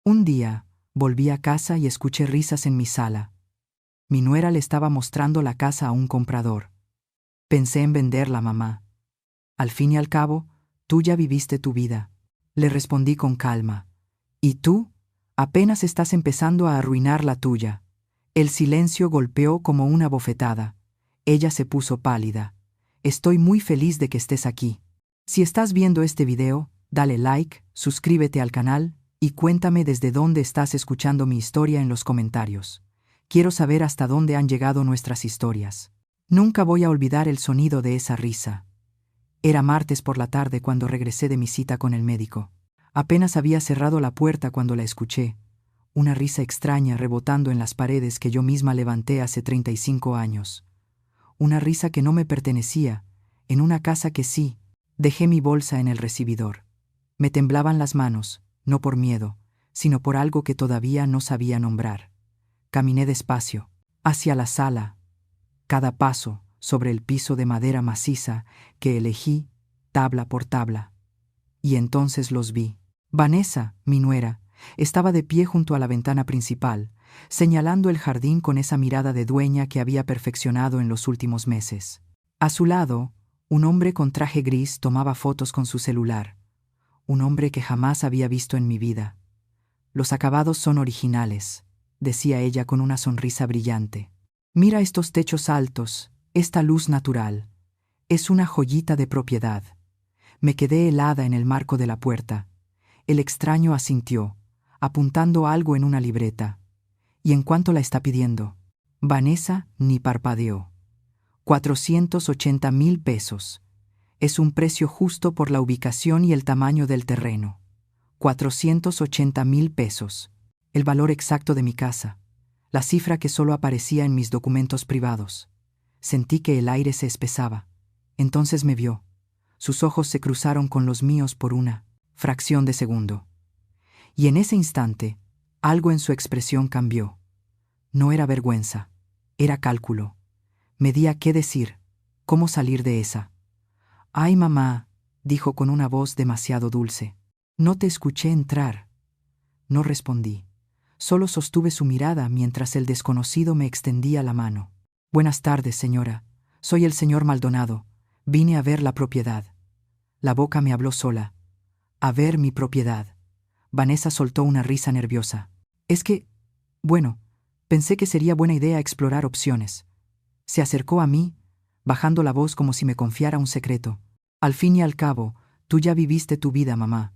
Un día, volví a casa y escuché risas en mi sala. Mi nuera le estaba mostrando la casa a un comprador. Pensé en venderla, mamá. Al fin y al cabo, tú ya viviste tu vida. Le respondí con calma. ¿Y tú? Apenas estás empezando a arruinar la tuya. El silencio golpeó como una bofetada. Ella se puso pálida. Estoy muy feliz de que estés aquí. Si estás viendo este video, dale like, suscríbete al canal y cuéntame desde dónde estás escuchando mi historia en los comentarios. Quiero saber hasta dónde han llegado nuestras historias. Nunca voy a olvidar el sonido de esa risa. Era martes por la tarde cuando regresé de mi cita con el médico. Apenas había cerrado la puerta cuando la escuché. Una risa extraña rebotando en las paredes que yo misma levanté hace 35 años. Una risa que no me pertenecía, en una casa que sí. Dejé mi bolsa en el recibidor. Me temblaban las manos, no por miedo, sino por algo que todavía no sabía nombrar. Caminé despacio, hacia la sala. Cada paso, sobre el piso de madera maciza que elegí, tabla por tabla. Y entonces los vi. Vanessa, mi nuera, estaba de pie junto a la ventana principal, señalando el jardín con esa mirada de dueña que había perfeccionado en los últimos meses. A su lado, un hombre con traje gris tomaba fotos con su celular. Un hombre que jamás había visto en mi vida. Los acabados son originales, decía ella con una sonrisa brillante. Mira estos techos altos, esta luz natural. Es una joyita de propiedad. Me quedé helada en el marco de la puerta. El extraño asintió, apuntando algo en una libreta. ¿Y en cuánto la está pidiendo? Vanessa ni parpadeó. 480,000 pesos. Es un precio justo por la ubicación y el tamaño del terreno. 480,000 pesos. El valor exacto de mi casa. La cifra que solo aparecía en mis documentos privados. Sentí que el aire se espesaba. Entonces me vio. Sus ojos se cruzaron con los míos por una fracción de segundo. Y en ese instante, algo en su expresión cambió. No era vergüenza, era cálculo. Medía qué decir, cómo salir de esa. «Ay, mamá», dijo con una voz demasiado dulce. «No te escuché entrar». No respondí. Solo sostuve su mirada mientras el desconocido me extendía la mano. «Buenas tardes, señora. Soy el señor Maldonado. Vine a ver la propiedad». La boca me habló sola. «A ver mi propiedad». Vanessa soltó una risa nerviosa. «Es que, bueno, pensé que sería buena idea explorar opciones». Se acercó a mí, bajando la voz como si me confiara un secreto. «Al fin y al cabo, tú ya viviste tu vida, mamá.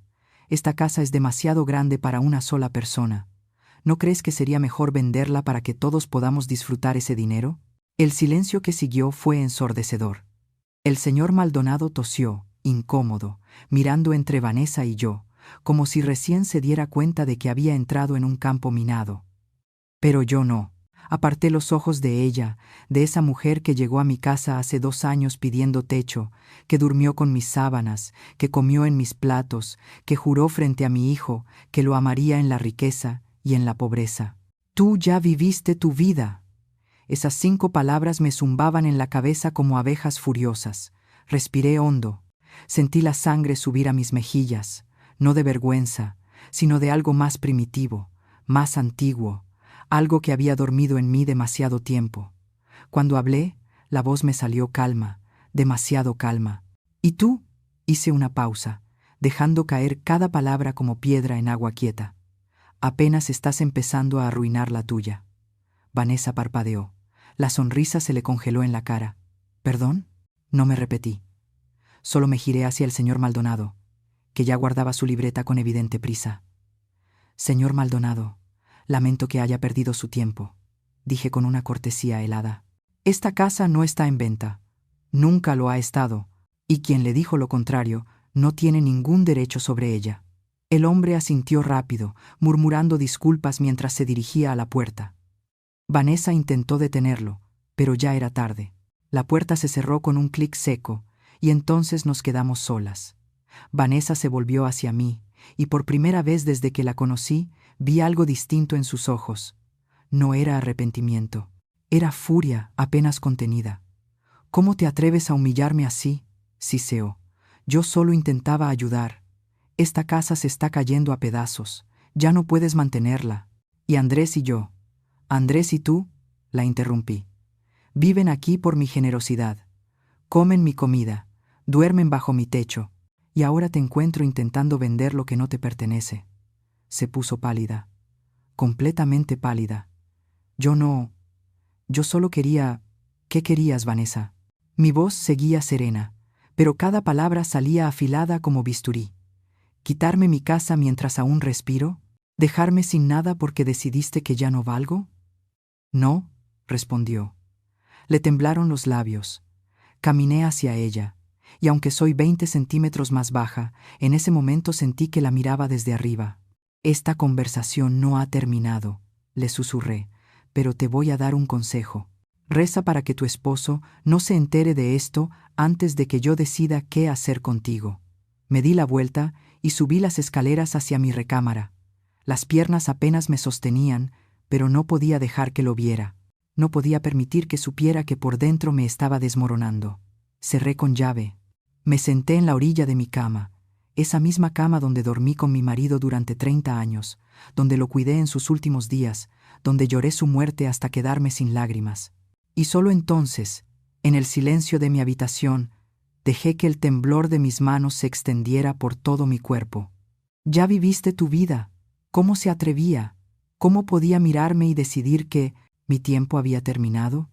Esta casa es demasiado grande para una sola persona. ¿No crees que sería mejor venderla para que todos podamos disfrutar ese dinero?» El silencio que siguió fue ensordecedor. El señor Maldonado tosió, incómodo, mirando entre Vanessa y yo, como si recién se diera cuenta de que había entrado en un campo minado. Pero yo no. Aparté los ojos de ella, de esa mujer que llegó a mi casa hace 2 años pidiendo techo, que durmió con mis sábanas, que comió en mis platos, que juró frente a mi hijo que lo amaría en la riqueza y en la pobreza. «Tú ya viviste tu vida». Esas 5 palabras me zumbaban en la cabeza como abejas furiosas. Respiré hondo. Sentí la sangre subir a mis mejillas, no de vergüenza, sino de algo más primitivo, más antiguo, algo que había dormido en mí demasiado tiempo. Cuando hablé, la voz me salió calma, demasiado calma. «¿Y tú?» Hice una pausa, dejando caer cada palabra como piedra en agua quieta. «Apenas estás empezando a arruinar la tuya». Vanessa parpadeó. La sonrisa se le congeló en la cara. «¿Perdón?» No me repetí. Solo me giré hacia el señor Maldonado, que ya guardaba su libreta con evidente prisa. «Señor Maldonado, lamento que haya perdido su tiempo», dije con una cortesía helada. «Esta casa no está en venta. Nunca lo ha estado, y quien le dijo lo contrario no tiene ningún derecho sobre ella». El hombre asintió rápido, murmurando disculpas mientras se dirigía a la puerta. Vanessa intentó detenerlo, pero ya era tarde. La puerta se cerró con un clic seco, y entonces nos quedamos solas. Vanessa se volvió hacia mí, y por primera vez desde que la conocí, vi algo distinto en sus ojos. No era arrepentimiento, era furia apenas contenida. «¿Cómo te atreves a humillarme así?», siseó. «Yo solo intentaba ayudar. Esta casa se está cayendo a pedazos. Ya no puedes mantenerla. Y Andrés y yo. Andrés y tú, la interrumpí. Viven aquí por mi generosidad. Comen mi comida, duermen bajo mi techo, y ahora te encuentro intentando vender lo que no te pertenece. Se puso pálida, completamente pálida. Yo solo quería... ¿Qué querías, Vanessa? Mi voz seguía serena, pero cada palabra salía afilada como bisturí. ¿Quitarme mi casa mientras aún respiro? ¿Dejarme sin nada porque decidiste que ya no valgo? No, respondió. Le temblaron los labios. Caminé hacia ella, y aunque soy 20 centímetros más baja, en ese momento sentí que la miraba desde arriba. Esta conversación no ha terminado, le susurré, pero te voy a dar un consejo. Reza para que tu esposo no se entere de esto antes de que yo decida qué hacer contigo. Me di la vuelta y subí las escaleras hacia mi recámara. Las piernas apenas me sostenían, pero no podía dejar que lo viera. No podía permitir que supiera que por dentro me estaba desmoronando. Cerré con llave. Me senté en la orilla de mi cama, esa misma cama donde dormí con mi marido durante 30 años, donde lo cuidé en sus últimos días, donde lloré su muerte hasta quedarme sin lágrimas. Y solo entonces, en el silencio de mi habitación, dejé que el temblor de mis manos se extendiera por todo mi cuerpo. Ya viviste tu vida. ¿Cómo se atrevía? ¿Cómo podía mirarme y decidir que mi tiempo había terminado?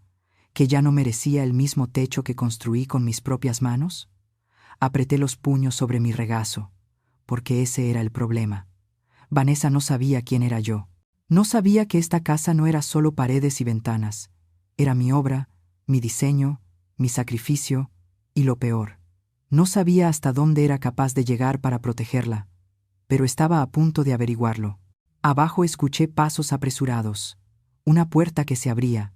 ¿Que ya no merecía el mismo techo que construí con mis propias manos? Apreté los puños sobre mi regazo, porque ese era el problema. Vanessa no sabía quién era yo. No sabía que esta casa no era solo paredes y ventanas. Era mi obra, mi diseño, mi sacrificio y lo peor. No sabía hasta dónde era capaz de llegar para protegerla, pero estaba a punto de averiguarlo. Abajo escuché pasos apresurados, una puerta que se abría,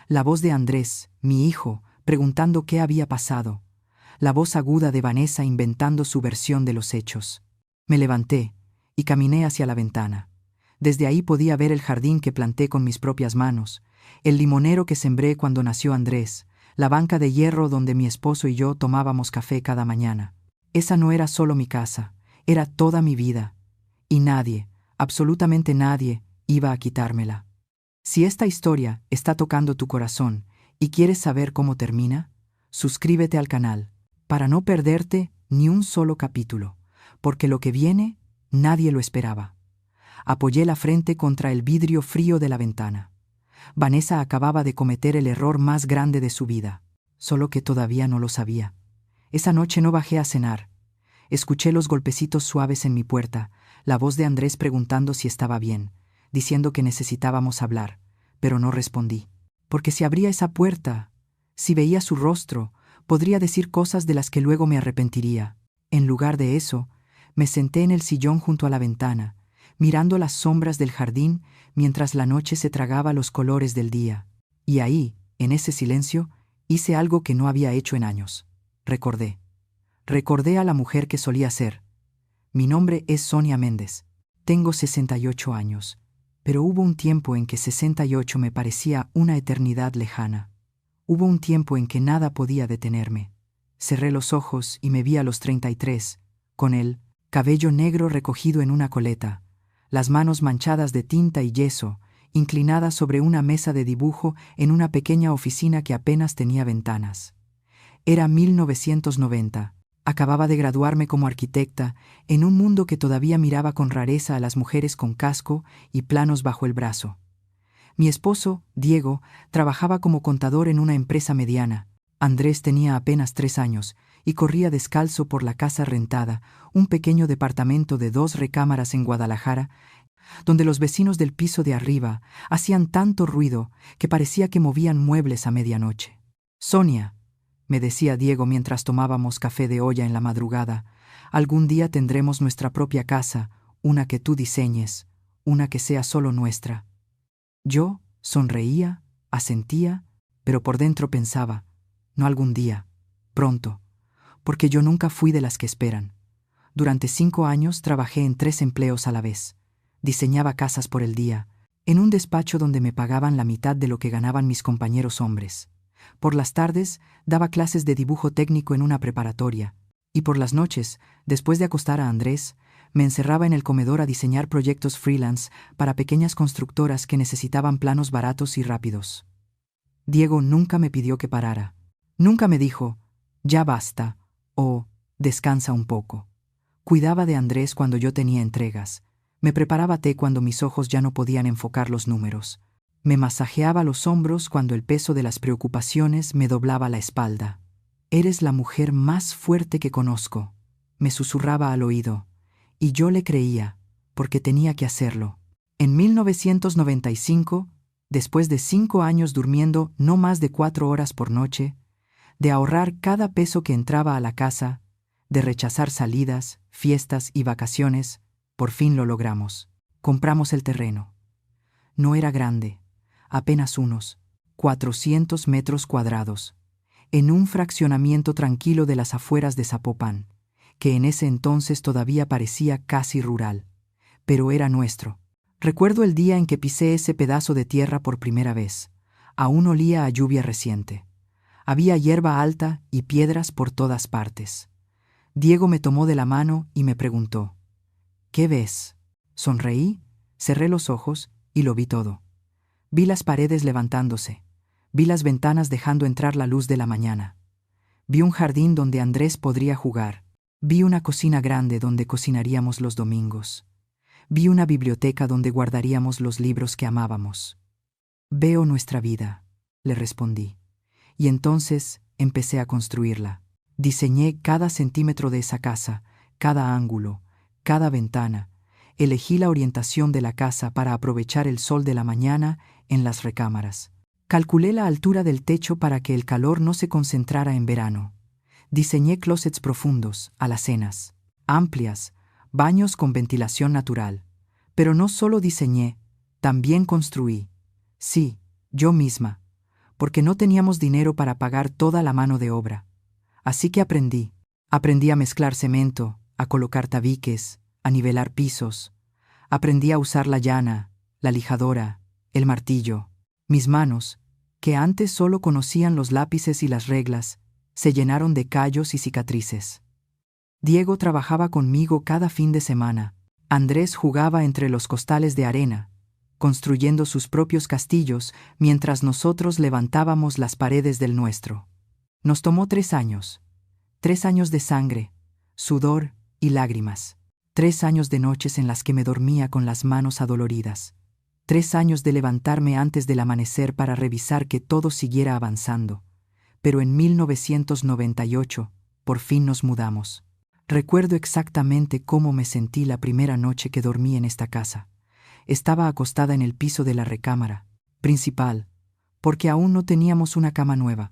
la voz de Andrés, mi hijo, preguntando qué había pasado, la voz aguda de Vanessa inventando su versión de los hechos. Me levanté y caminé hacia la ventana. Desde ahí podía ver el jardín que planté con mis propias manos, el limonero que sembré cuando nació Andrés, la banca de hierro donde mi esposo y yo tomábamos café cada mañana. Esa no era solo mi casa, era toda mi vida, y nadie, absolutamente nadie, iba a quitármela. Si esta historia está tocando tu corazón y quieres saber cómo termina, suscríbete al canal, para no perderte ni un solo capítulo, porque lo que viene nadie lo esperaba. Apoyé la frente contra el vidrio frío de la ventana. Vanessa acababa de cometer el error más grande de su vida, solo que todavía no lo sabía. Esa noche no bajé a cenar. Escuché los golpecitos suaves en mi puerta, la voz de Andrés preguntando si estaba bien, diciendo que necesitábamos hablar, pero no respondí. Porque si abría esa puerta, si veía su rostro, podría decir cosas de las que luego me arrepentiría. En lugar de eso, me senté en el sillón junto a la ventana, mirando las sombras del jardín mientras la noche se tragaba los colores del día. Y ahí, en ese silencio, hice algo que no había hecho en años. Recordé. Recordé a la mujer que solía ser. Mi nombre es Sonia Méndez. Tengo 68 años, pero hubo un tiempo en que 68 me parecía una eternidad lejana. Hubo un tiempo en que nada podía detenerme. Cerré los ojos y me vi a los 33, con el cabello negro recogido en una coleta, las manos manchadas de tinta y yeso, inclinada sobre una mesa de dibujo en una pequeña oficina que apenas tenía ventanas. Era 1990. Acababa de graduarme como arquitecta en un mundo que todavía miraba con rareza a las mujeres con casco y planos bajo el brazo. Mi esposo, Diego, trabajaba como contador en una empresa mediana. Andrés tenía apenas 3 años y corría descalzo por la casa rentada, un pequeño departamento de 2 recámaras en Guadalajara, donde los vecinos del piso de arriba hacían tanto ruido que parecía que movían muebles a medianoche. «Sonia», me decía Diego mientras tomábamos café de olla en la madrugada, «algún día tendremos nuestra propia casa, una que tú diseñes, una que sea solo nuestra». Yo sonreía, asentía, pero por dentro pensaba, no algún día, pronto, porque yo nunca fui de las que esperan. Durante 5 años trabajé en 3 empleos a la vez. Diseñaba casas por el día, en un despacho donde me pagaban la mitad de lo que ganaban mis compañeros hombres. Por las tardes daba clases de dibujo técnico en una preparatoria, y por las noches, después de acostar a Andrés, Me encerraba en el comedor a diseñar proyectos freelance para pequeñas constructoras que necesitaban planos baratos y rápidos. Diego nunca me pidió que parara. Nunca me dijo, ya basta, o descansa un poco. Cuidaba de Andrés cuando yo tenía entregas. Me preparaba té cuando mis ojos ya no podían enfocar los números. Me masajeaba los hombros cuando el peso de las preocupaciones me doblaba la espalda. Eres la mujer más fuerte que conozco, me susurraba al oído, y yo le creía, porque tenía que hacerlo. En 1995, después de 5 años durmiendo no más de 4 horas por noche, de ahorrar cada peso que entraba a la casa, de rechazar salidas, fiestas y vacaciones, por fin lo logramos. Compramos el terreno. No era grande, apenas unos 400 metros cuadrados, en un fraccionamiento tranquilo de las afueras de Zapopan, que en ese entonces todavía parecía casi rural, pero era nuestro. Recuerdo el día en que pisé ese pedazo de tierra por primera vez. Aún olía a lluvia reciente. Había hierba alta y piedras por todas partes. Diego me tomó de la mano y me preguntó, ¿qué ves? Sonreí, cerré los ojos y lo vi todo. Vi las paredes levantándose, vi las ventanas dejando entrar la luz de la mañana. Vi un jardín donde Andrés podría jugar. Vi una cocina grande donde cocinaríamos los domingos. Vi una biblioteca donde guardaríamos los libros que amábamos. Veo nuestra vida, le respondí. Y entonces empecé a construirla. Diseñé cada centímetro de esa casa, cada ángulo, cada ventana. Elegí la orientación de la casa para aprovechar el sol de la mañana en las recámaras. Calculé la altura del techo para que el calor no se concentrara en verano. Diseñé closets profundos, alacenas, amplias, baños con ventilación natural. Pero no solo diseñé, también construí. Sí, yo misma, porque no teníamos dinero para pagar toda la mano de obra. Así que aprendí. Aprendí a mezclar cemento, a colocar tabiques, a nivelar pisos. Aprendí a usar la llana, la lijadora, el martillo. Mis manos, que antes solo conocían los lápices y las reglas, se llenaron de callos y cicatrices. Diego trabajaba conmigo cada fin de semana. Andrés jugaba entre los costales de arena, construyendo sus propios castillos mientras nosotros levantábamos las paredes del nuestro. Nos tomó 3 años. 3 años de sangre, sudor y lágrimas. 3 años de noches en las que me dormía con las manos adoloridas. 3 años de levantarme antes del amanecer para revisar que todo siguiera avanzando. Pero en 1998, por fin nos mudamos. Recuerdo exactamente cómo me sentí la primera noche que dormí en esta casa. Estaba acostada en el piso de la recámara principal, porque aún no teníamos una cama nueva.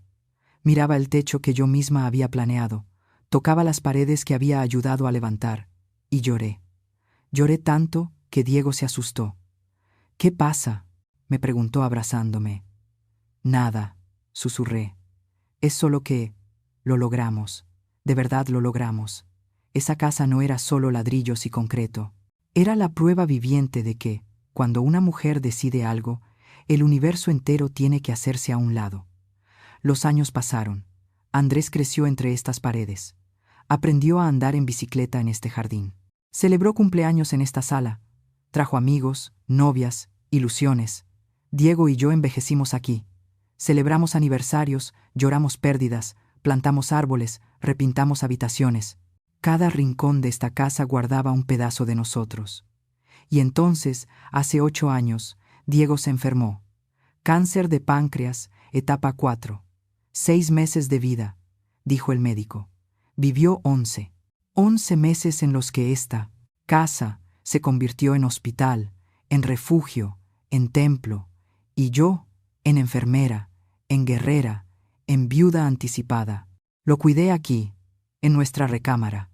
Miraba el techo que yo misma había planeado, tocaba las paredes que había ayudado a levantar, y lloré. Lloré tanto que Diego se asustó. «¿Qué pasa?», me preguntó abrazándome. «Nada», susurré. «Es solo que lo logramos, de verdad lo logramos». Esa casa no era solo ladrillos y concreto. Era la prueba viviente de que, cuando una mujer decide algo, el universo entero tiene que hacerse a un lado. Los años pasaron. Andrés creció entre estas paredes. Aprendió a andar en bicicleta en este jardín. Celebró cumpleaños en esta sala. Trajo amigos, novias, ilusiones. Diego y yo envejecimos aquí. Celebramos aniversarios, lloramos pérdidas, plantamos árboles, repintamos habitaciones. Cada rincón de esta casa guardaba un pedazo de nosotros. Y entonces, hace 8 años, Diego se enfermó. Cáncer de páncreas, etapa 4. 6 meses de vida, dijo el médico. Vivió 11. 11 meses en los que esta casa se convirtió en hospital, en refugio, en templo, y yo en enfermera, en guerrera, en viuda anticipada. Lo cuidé aquí, en nuestra recámara,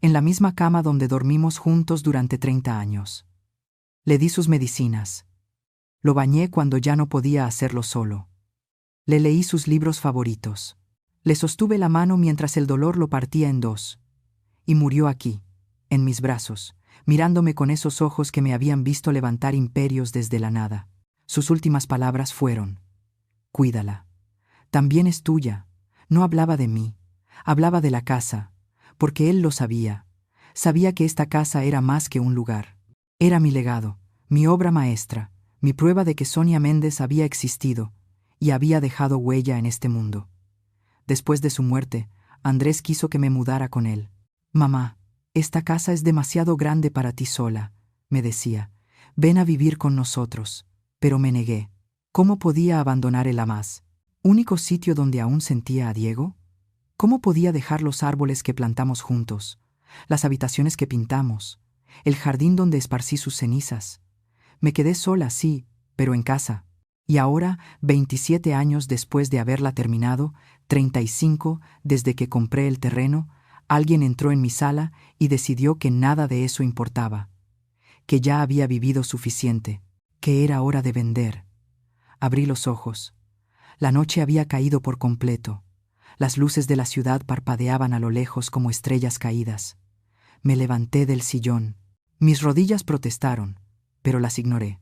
en la misma cama donde dormimos juntos durante 30 años. Le di sus medicinas. Lo bañé cuando ya no podía hacerlo solo. Le leí sus libros favoritos. Le sostuve la mano mientras el dolor lo partía en dos. Y murió aquí, en mis brazos, mirándome con esos ojos que me habían visto levantar imperios desde la nada. Sus últimas palabras fueron: «Cuídala. También es tuya». No hablaba de mí, hablaba de la casa, porque él lo sabía. Sabía que esta casa era más que un lugar. Era mi legado, mi obra maestra, mi prueba de que Sonia Méndez había existido y había dejado huella en este mundo. Después de su muerte, Andrés quiso que me mudara con él. «Mamá, esta casa es demasiado grande para ti sola», me decía. «Ven a vivir con nosotros». Pero me negué. ¿Cómo podía abandonar el Amaz? ¿Único sitio donde aún sentía a Diego? ¿Cómo podía dejar los árboles que plantamos juntos, las habitaciones que pintamos, el jardín donde esparcí sus cenizas? Me quedé sola, sí, pero en casa. Y ahora, 27 años después de haberla terminado, 35 desde que compré el terreno, alguien entró en mi sala y decidió que nada de eso importaba, que ya había vivido suficiente, que era hora de vender. Abrí los ojos. La noche había caído por completo. Las luces de la ciudad parpadeaban a lo lejos como estrellas caídas. Me levanté del sillón. Mis rodillas protestaron, pero las ignoré.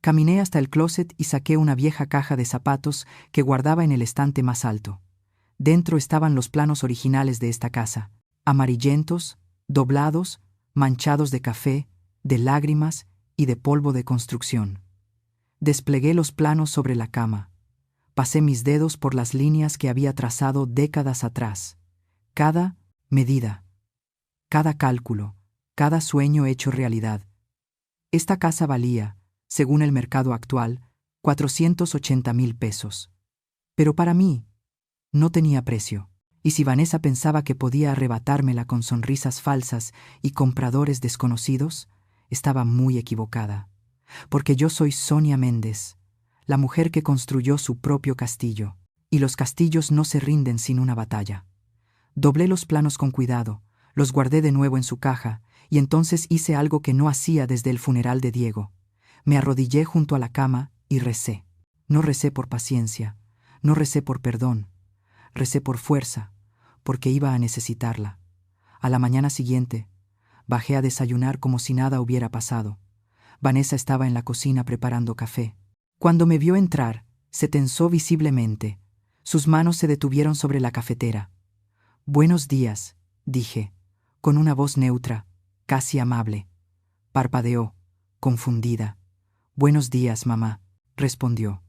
Caminé hasta el closet y saqué una vieja caja de zapatos que guardaba en el estante más alto. Dentro estaban los planos originales de esta casa, amarillentos, doblados, manchados de café, de lágrimas y de polvo de construcción. Desplegué los planos sobre la cama. Pasé mis dedos por las líneas que había trazado décadas atrás. Cada medida, cada cálculo, cada sueño hecho realidad. Esta casa valía, según el mercado actual, 480,000 pesos. Pero para mí, no tenía precio. Y si Vanessa pensaba que podía arrebatármela con sonrisas falsas y compradores desconocidos, estaba muy equivocada. Porque yo soy Sonia Méndez, la mujer que construyó su propio castillo, y los castillos no se rinden sin una batalla. Doblé los planos con cuidado, los guardé de nuevo en su caja, y entonces hice algo que no hacía desde el funeral de Diego. Me arrodillé junto a la cama y recé. No recé por paciencia, no recé por perdón, recé por fuerza, porque iba a necesitarla. A la mañana siguiente, bajé a desayunar como si nada hubiera pasado. Vanessa estaba en la cocina preparando café. Cuando me vio entrar, se tensó visiblemente. Sus manos se detuvieron sobre la cafetera. «Buenos días», dije, con una voz neutra, casi amable. Parpadeó, confundida. «Buenos días, mamá», respondió.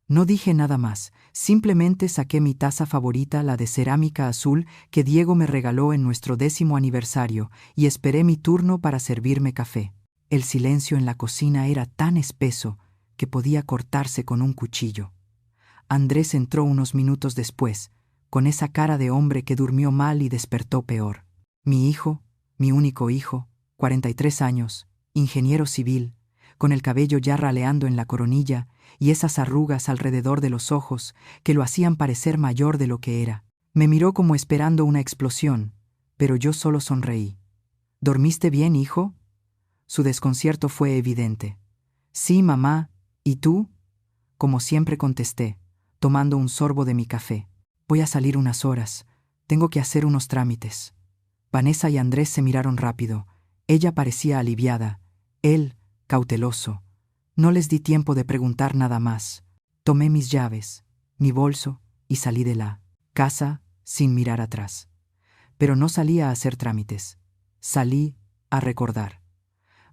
No dije nada más, simplemente saqué mi taza favorita, la de cerámica azul que Diego me regaló en nuestro 10º aniversario, y esperé mi turno para servirme café. El silencio en la cocina era tan espeso que podía cortarse con un cuchillo. Andrés entró unos minutos después, con esa cara de hombre que durmió mal y despertó peor. Mi hijo, mi único hijo, 43 años, ingeniero civil, con el cabello ya raleando en la coronilla y esas arrugas alrededor de los ojos que lo hacían parecer mayor de lo que era. Me miró como esperando una explosión, pero yo solo sonreí. «¿Dormiste bien, hijo?» Su desconcierto fue evidente. «Sí, mamá. ¿Y tú?» Como siempre contesté, tomando un sorbo de mi café. «Voy a salir unas horas. Tengo que hacer unos trámites». Vanessa y Andrés se miraron rápido. Ella parecía aliviada, él cauteloso. No les di tiempo de preguntar nada más. Tomé mis llaves, mi bolso y salí de la casa sin mirar atrás. Pero no salí a hacer trámites. Salí a recordar.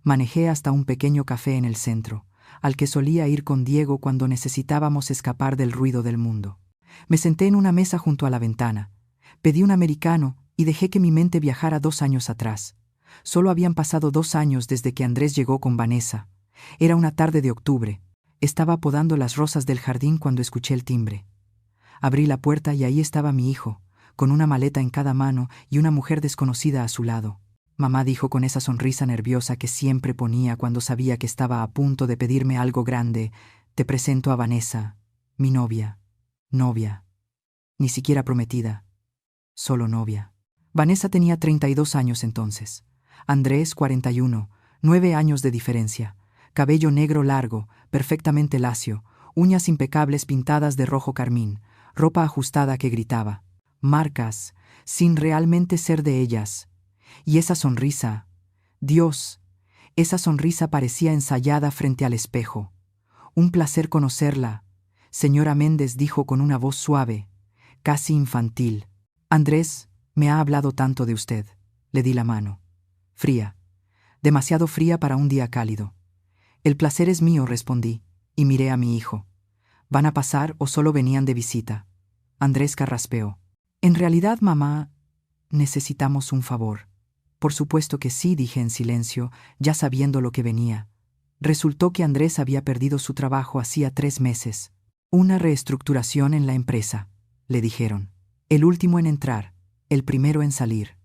Manejé hasta un pequeño café en el centro, al que solía ir con Diego cuando necesitábamos escapar del ruido del mundo. Me senté en una mesa junto a la ventana. Pedí un americano y dejé que mi mente viajara 2 años atrás. Solo habían pasado 2 años desde que Andrés llegó con Vanessa. Era una tarde de octubre. Estaba podando las rosas del jardín cuando escuché el timbre. Abrí la puerta y ahí estaba mi hijo, con una maleta en cada mano y una mujer desconocida a su lado. Mamá dijo con esa sonrisa nerviosa que siempre ponía cuando sabía que estaba a punto de pedirme algo grande: «Te presento a Vanessa, mi novia». Novia. Ni siquiera prometida. Solo novia. Vanessa tenía 32 años entonces. Andrés, 41, 9 años de diferencia. Cabello negro largo, perfectamente lacio, uñas impecables pintadas de rojo carmín, ropa ajustada que gritaba. Marcas, sin realmente ser de ellas. Y esa sonrisa, Dios, esa sonrisa parecía ensayada frente al espejo. «Un placer conocerla», señora Méndez dijo con una voz suave, casi infantil. «Andrés me ha hablado tanto de usted». Le di la mano. Fría. Demasiado fría para un día cálido. El placer es mío, respondí, y miré a mi hijo. ¿Van a pasar o solo venían de visita? Andrés carraspeó. En realidad, mamá, necesitamos un favor. Por supuesto que sí, dije en silencio, ya sabiendo lo que venía. Resultó que Andrés había perdido su trabajo hacía 3 meses. Una reestructuración en la empresa, le dijeron. El último en entrar, el primero en salir.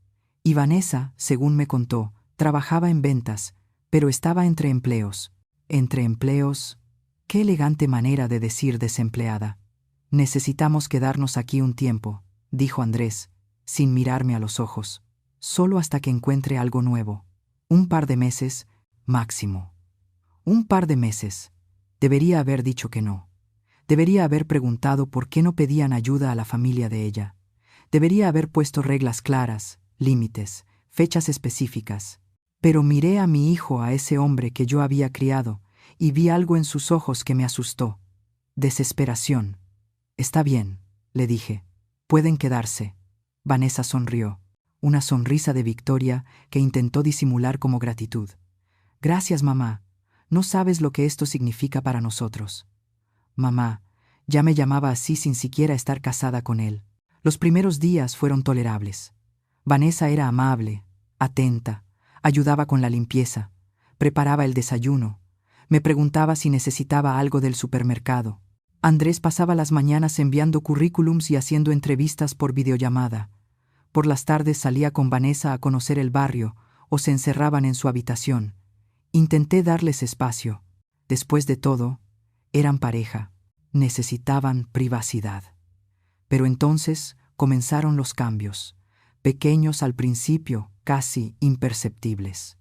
Y Vanessa, según me contó, trabajaba en ventas, pero estaba entre empleos. Entre empleos. Qué elegante manera de decir desempleada. Necesitamos quedarnos aquí un tiempo, dijo Andrés, sin mirarme a los ojos. Solo hasta que encuentre algo nuevo. Un par de meses, máximo. Un par de meses. Debería haber dicho que no. Debería haber preguntado por qué no pedían ayuda a la familia de ella. Debería haber puesto reglas claras, límites, fechas específicas. Pero miré a mi hijo, a ese hombre que yo había criado, y vi algo en sus ojos que me asustó. Desesperación. Está bien, le dije. Pueden quedarse. Vanessa sonrió. Una sonrisa de victoria que intentó disimular como gratitud. Gracias, mamá. No sabes lo que esto significa para nosotros. Mamá, ya me llamaba así sin siquiera estar casada con él. Los primeros días fueron tolerables. Vanessa era amable, atenta, ayudaba con la limpieza, preparaba el desayuno, me preguntaba si necesitaba algo del supermercado. Andrés pasaba las mañanas enviando currículums y haciendo entrevistas por videollamada. Por las tardes salía con Vanessa a conocer el barrio o se encerraban en su habitación. Intenté darles espacio. Después de todo, eran pareja. Necesitaban privacidad. Pero entonces comenzaron los cambios, pequeños al principio, casi imperceptibles.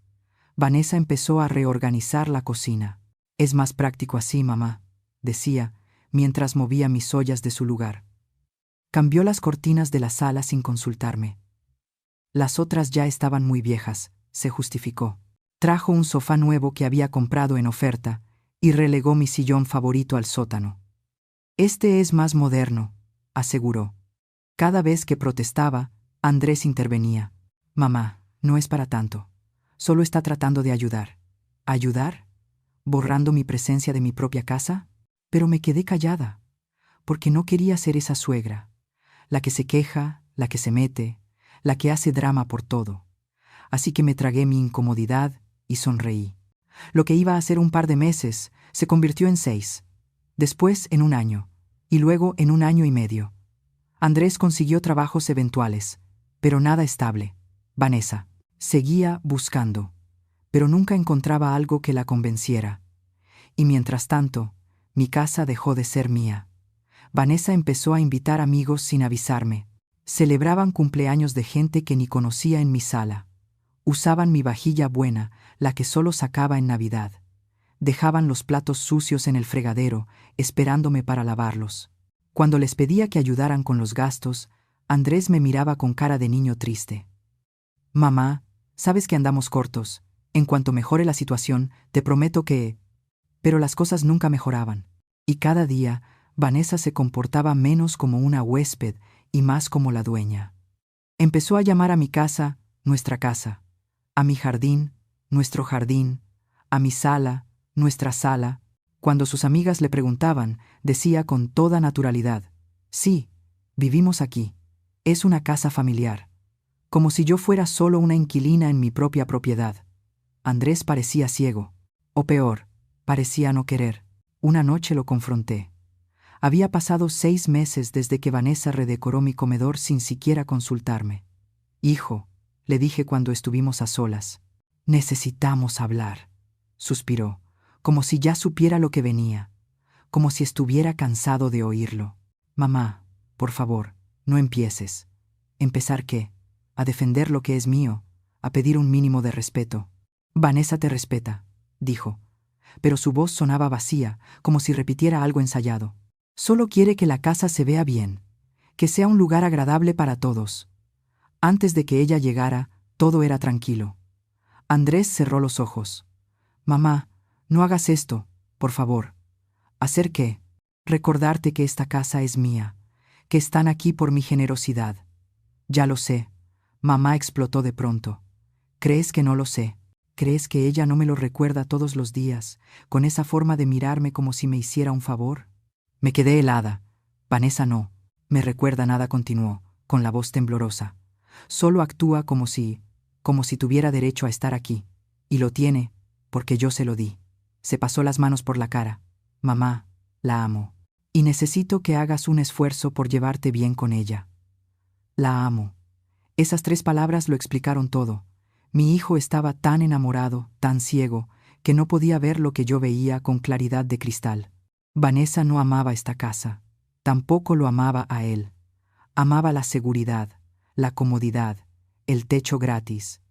Vanessa empezó a reorganizar la cocina. Es más práctico así, mamá, decía, mientras movía mis ollas de su lugar. Cambió las cortinas de la sala sin consultarme. Las otras ya estaban muy viejas, se justificó. Trajo un sofá nuevo que había comprado en oferta y relegó mi sillón favorito al sótano. Este es más moderno, aseguró. Cada vez que protestaba, Andrés intervenía. Mamá, no es para tanto. Solo está tratando de ayudar. ¿Ayudar? ¿Borrando mi presencia de mi propia casa? Pero me quedé callada, porque no quería ser esa suegra, la que se queja, la que se mete, la que hace drama por todo. Así que me tragué mi incomodidad y sonreí. Lo que iba a ser un par de meses se convirtió en 6, después en 1 año, y luego en 1 año y medio. Andrés consiguió trabajos eventuales, pero nada estable. Vanessa seguía buscando, pero nunca encontraba algo que la convenciera. Y mientras tanto, mi casa dejó de ser mía. Vanessa empezó a invitar amigos sin avisarme. Celebraban cumpleaños de gente que ni conocía en mi sala. Usaban mi vajilla buena, la que solo sacaba en Navidad. Dejaban los platos sucios en el fregadero, esperándome para lavarlos. Cuando les pedía que ayudaran con los gastos, Andrés me miraba con cara de niño triste. Mamá, sabes que andamos cortos. En cuanto mejore la situación, te prometo que... Pero las cosas nunca mejoraban. Y cada día, Vanessa se comportaba menos como una huésped y más como la dueña. Empezó a llamar a mi casa, nuestra casa. A mi jardín, nuestro jardín. A mi sala, nuestra sala. Cuando sus amigas le preguntaban, decía con toda naturalidad: sí, vivimos aquí. Es una casa familiar. Como si yo fuera solo una inquilina en mi propia propiedad. Andrés parecía ciego. O peor, parecía no querer. Una noche lo confronté. Había pasado 6 meses desde que Vanessa redecoró mi comedor sin siquiera consultarme. Hijo, le dije cuando estuvimos a solas. Necesitamos hablar. Suspiró, como si ya supiera lo que venía, como si estuviera cansado de oírlo. Mamá, por favor, no empieces. ¿Empezar qué? A defender lo que es mío, a pedir un mínimo de respeto. Vanessa te respeta, dijo, pero su voz sonaba vacía, como si repitiera algo ensayado. Solo quiere que la casa se vea bien, que sea un lugar agradable para todos. Antes de que ella llegara, todo era tranquilo. Andrés cerró los ojos. Mamá, no hagas esto, por favor. ¿Hacer qué? Recordarte que esta casa es mía, que están aquí por mi generosidad. Ya lo sé. Mamá explotó de pronto. ¿Crees que no lo sé? ¿Crees que ella no me lo recuerda todos los días, con esa forma de mirarme como si me hiciera un favor? Me quedé helada. Vanessa no me recuerda nada, continuó, con la voz temblorosa. Solo actúa como si tuviera derecho a estar aquí. Y lo tiene, porque yo se lo di. Se pasó las manos por la cara. Mamá, la amo. Y necesito que hagas un esfuerzo por llevarte bien con ella. La amo. Esas 3 palabras lo explicaron todo. Mi hijo estaba tan enamorado, tan ciego, que no podía ver lo que yo veía con claridad de cristal. Vanessa no amaba esta casa. Tampoco lo amaba a él. Amaba la seguridad, la comodidad, el techo gratis,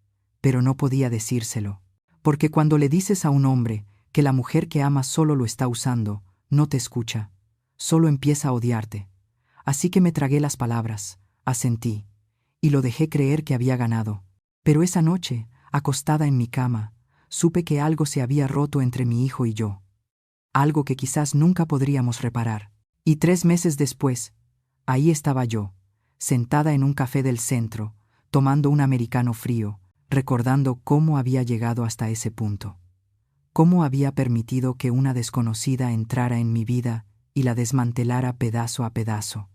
pero no podía decírselo. Porque cuando le dices a un hombre que la mujer que ama solo lo está usando, no te escucha, solo empieza a odiarte. Así que me tragué las palabras, asentí, y lo dejé creer que había ganado. Pero esa noche, acostada en mi cama, supe que algo se había roto entre mi hijo y yo. Algo que quizás nunca podríamos reparar. Y 3 meses después, ahí estaba yo, sentada en un café del centro, tomando un americano frío, recordando cómo había llegado hasta ese punto. Cómo había permitido que una desconocida entrara en mi vida y la desmantelara pedazo a pedazo.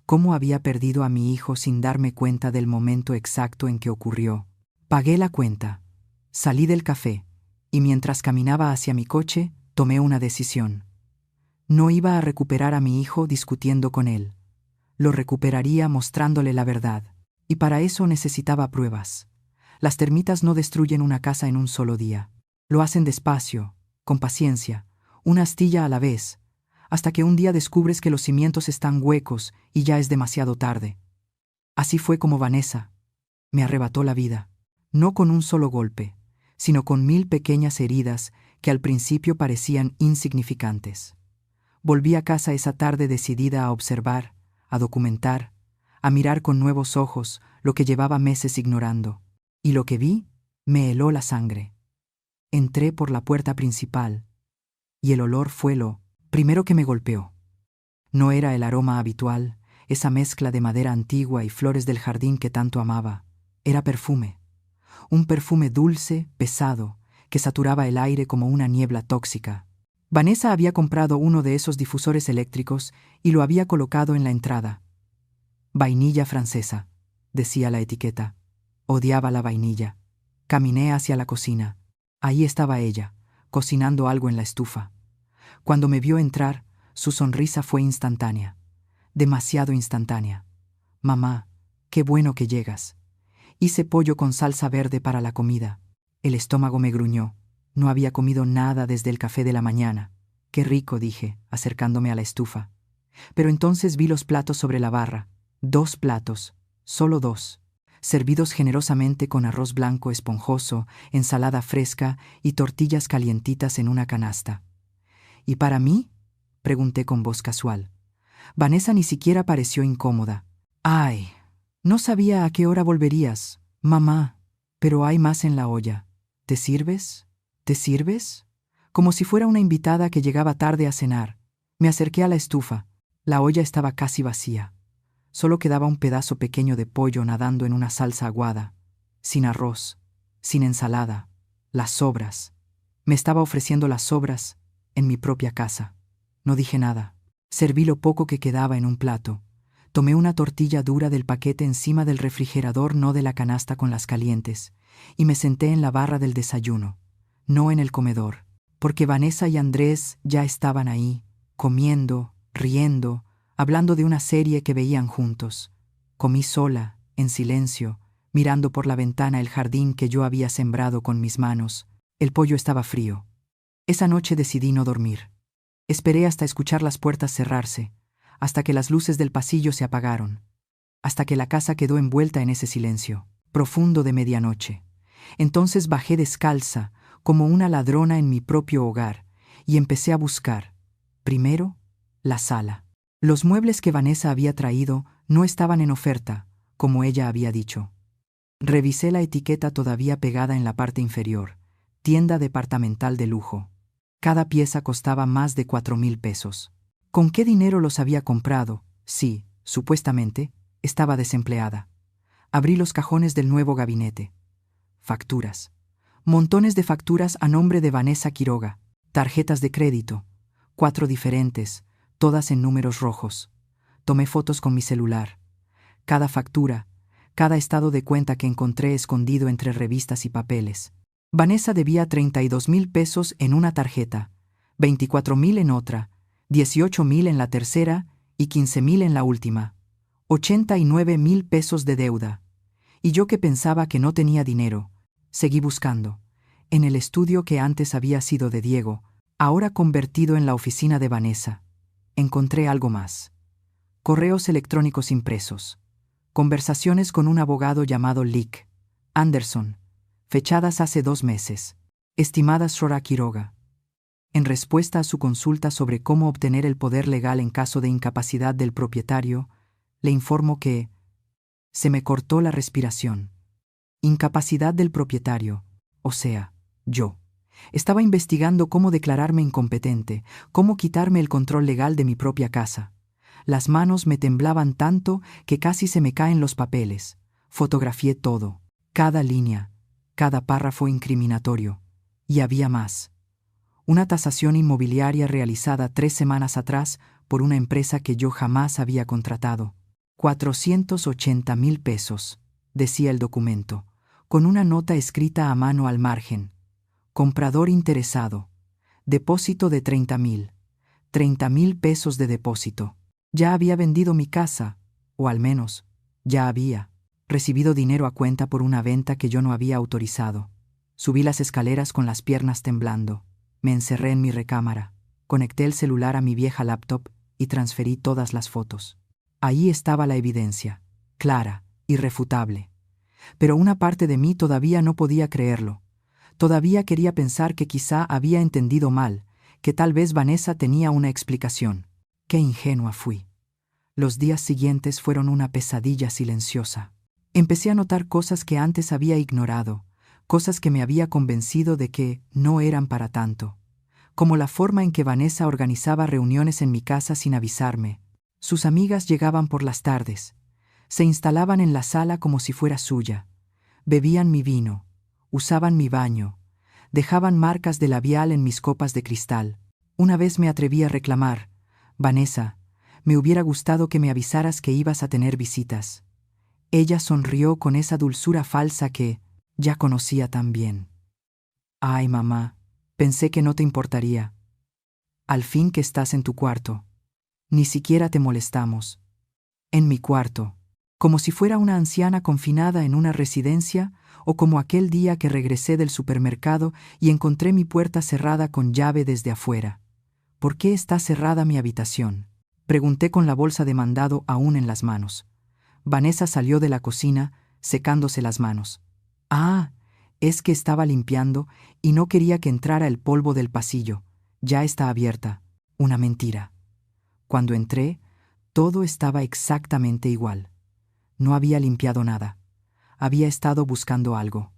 Cómo había perdido a mi hijo sin darme cuenta del momento exacto en que ocurrió. Pagué la cuenta, salí del café, y mientras caminaba hacia mi coche, tomé una decisión. No iba a recuperar a mi hijo discutiendo con él. Lo recuperaría mostrándole la verdad, y para eso necesitaba pruebas. Las termitas no destruyen una casa en un solo día. Lo hacen despacio, con paciencia, una astilla a la vez, hasta que un día descubres que los cimientos están huecos y ya es demasiado tarde. Así fue como Vanessa me arrebató la vida, no con un solo golpe, sino con 1000 pequeñas heridas que al principio parecían insignificantes. Volví a casa esa tarde decidida a observar, a documentar, a mirar con nuevos ojos lo que llevaba meses ignorando. Y lo que vi me heló la sangre. Entré por la puerta principal, y el olor fue lo primero que me golpeó. No era el aroma habitual, esa mezcla de madera antigua y flores del jardín que tanto amaba. Era perfume. Un perfume dulce, pesado, que saturaba el aire como una niebla tóxica. Vanessa había comprado uno de esos difusores eléctricos y lo había colocado en la entrada. Vainilla francesa, decía la etiqueta. Odiaba la vainilla. Caminé hacia la cocina. Ahí estaba ella, cocinando algo en la estufa. Cuando me vio entrar, su sonrisa fue instantánea. Demasiado instantánea. Mamá, qué bueno que llegas. Hice pollo con salsa verde para la comida. El estómago me gruñó. No había comido nada desde el café de la mañana. Qué rico, dije, acercándome a la estufa. Pero entonces vi los platos sobre la barra. 2 platos, solo 2, servidos generosamente con arroz blanco esponjoso, ensalada fresca y tortillas calientitas en una canasta. ¿Y para mí?, pregunté con voz casual. Vanessa ni siquiera pareció incómoda. Ay, no sabía a qué hora volverías, mamá, pero hay más en la olla. ¿Te sirves? ¿Te sirves? Como si fuera una invitada que llegaba tarde a cenar. Me acerqué a la estufa. La olla estaba casi vacía. Solo quedaba un pedazo pequeño de pollo nadando en una salsa aguada. Sin arroz, sin ensalada. Las sobras. Me estaba ofreciendo las sobras en mi propia casa. No dije nada. Serví lo poco que quedaba en un plato. Tomé una tortilla dura del paquete encima del refrigerador, no de la canasta con las calientes, y me senté en la barra del desayuno, no en el comedor, porque Vanessa y Andrés ya estaban ahí, comiendo, riendo, hablando de una serie que veían juntos. Comí sola, en silencio, mirando por la ventana el jardín que yo había sembrado con mis manos. El pollo estaba frío. Esa noche decidí no dormir. Esperé hasta escuchar las puertas cerrarse, hasta que las luces del pasillo se apagaron, hasta que la casa quedó envuelta en ese silencio profundo de medianoche. Entonces bajé descalza, como una ladrona en mi propio hogar, y empecé a buscar, primero, la sala. Los muebles que Vanessa había traído no estaban en oferta, como ella había dicho. Revisé la etiqueta todavía pegada en la parte inferior, tienda departamental de lujo. Cada pieza costaba más de 4,000 pesos. ¿Con qué dinero los había comprado? Sí, supuestamente, estaba desempleada. Abrí los cajones del nuevo gabinete. facturas. Montones de facturas a nombre de Vanessa Quiroga. Tarjetas de crédito. 4 diferentes, todas en números rojos. Tomé fotos con mi celular. Cada factura, cada estado de cuenta que encontré escondido entre revistas y papeles. Vanessa debía 32,000 pesos en una tarjeta, 24,000 en otra, 18,000 en la tercera y 15,000 en la última. 89,000 pesos de deuda. Y yo, que pensaba que no tenía dinero, seguí buscando. En el estudio que antes había sido de Diego, ahora convertido en la oficina de Vanessa, encontré algo más. Correos electrónicos impresos. Conversaciones con un abogado llamado Lick Anderson, fechadas hace 2 meses. Estimada Sora Quiroga, en respuesta a su consulta sobre cómo obtener el poder legal en caso de incapacidad del propietario, le informo que se me cortó la respiración. Incapacidad del propietario, o sea, yo. Estaba investigando cómo declararme incompetente, cómo quitarme el control legal de mi propia casa. Las manos me temblaban tanto que casi se me caen los papeles. Fotografié todo, cada línea, cada párrafo incriminatorio. Y había más. Una tasación inmobiliaria realizada 3 semanas atrás por una empresa que yo jamás había contratado. 480,000 pesos, decía el documento, con una nota escrita a mano al margen. Comprador interesado. Depósito de 30,000. 30,000 pesos de depósito. Ya había vendido mi casa, o al menos, ya había recibido dinero a cuenta por una venta que yo no había autorizado. Subí las escaleras con las piernas temblando. Me encerré en mi recámara. Conecté el celular a mi vieja laptop y transferí todas las fotos. Ahí estaba la evidencia, clara, irrefutable. Pero una parte de mí todavía no podía creerlo. Todavía quería pensar que quizá había entendido mal, que tal vez Vanessa tenía una explicación. Qué ingenua fui. Los días siguientes fueron una pesadilla silenciosa. Empecé a notar cosas que antes había ignorado, cosas que me había convencido de que no eran para tanto. Como la forma en que Vanessa organizaba reuniones en mi casa sin avisarme. Sus amigas llegaban por las tardes. Se instalaban en la sala como si fuera suya. Bebían mi vino, usaban mi baño, dejaban marcas de labial en mis copas de cristal. Una vez me atreví a reclamar: Vanessa, me hubiera gustado que me avisaras que ibas a tener visitas. Ella sonrió con esa dulzura falsa que ya conocía tan bien. Ay, mamá, pensé que no te importaría. Al fin que estás en tu cuarto. Ni siquiera te molestamos. En mi cuarto, como si fuera una anciana confinada en una residencia, o como aquel día que regresé del supermercado y encontré mi puerta cerrada con llave desde afuera. ¿Por qué está cerrada mi habitación?, pregunté con la bolsa de mandado aún en las manos. Vanessa salió de la cocina, secándose las manos. Ah, es que estaba limpiando y no quería que entrara el polvo del pasillo. Ya está abierta. Una mentira. Cuando entré, todo estaba exactamente igual. No había limpiado nada. Había estado buscando algo.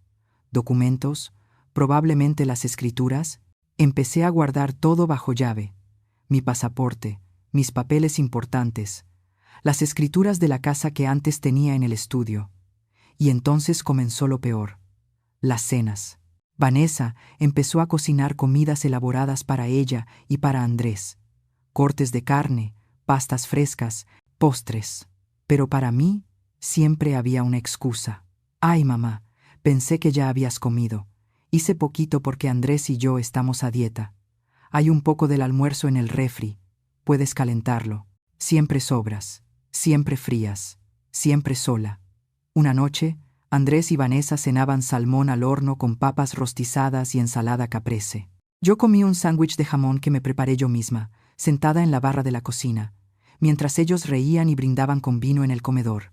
Documentos, probablemente las escrituras. Empecé a guardar todo bajo llave. Mi pasaporte, mis papeles importantes, las escrituras de la casa que antes tenía en el estudio. Y entonces comenzó lo peor. Las cenas. Vanessa empezó a cocinar comidas elaboradas para ella y para Andrés. Cortes de carne, pastas frescas, postres. Pero para mí siempre había una excusa. Ay, mamá, pensé que ya habías comido. Hice poquito porque Andrés y yo estamos a dieta. Hay un poco del almuerzo en el refri. Puedes calentarlo. Siempre sobras, siempre frías, siempre sola. Una noche, Andrés y Vanessa cenaban salmón al horno con papas rostizadas y ensalada caprese. Yo comí un sándwich de jamón que me preparé yo misma, sentada en la barra de la cocina, mientras ellos reían y brindaban con vino en el comedor.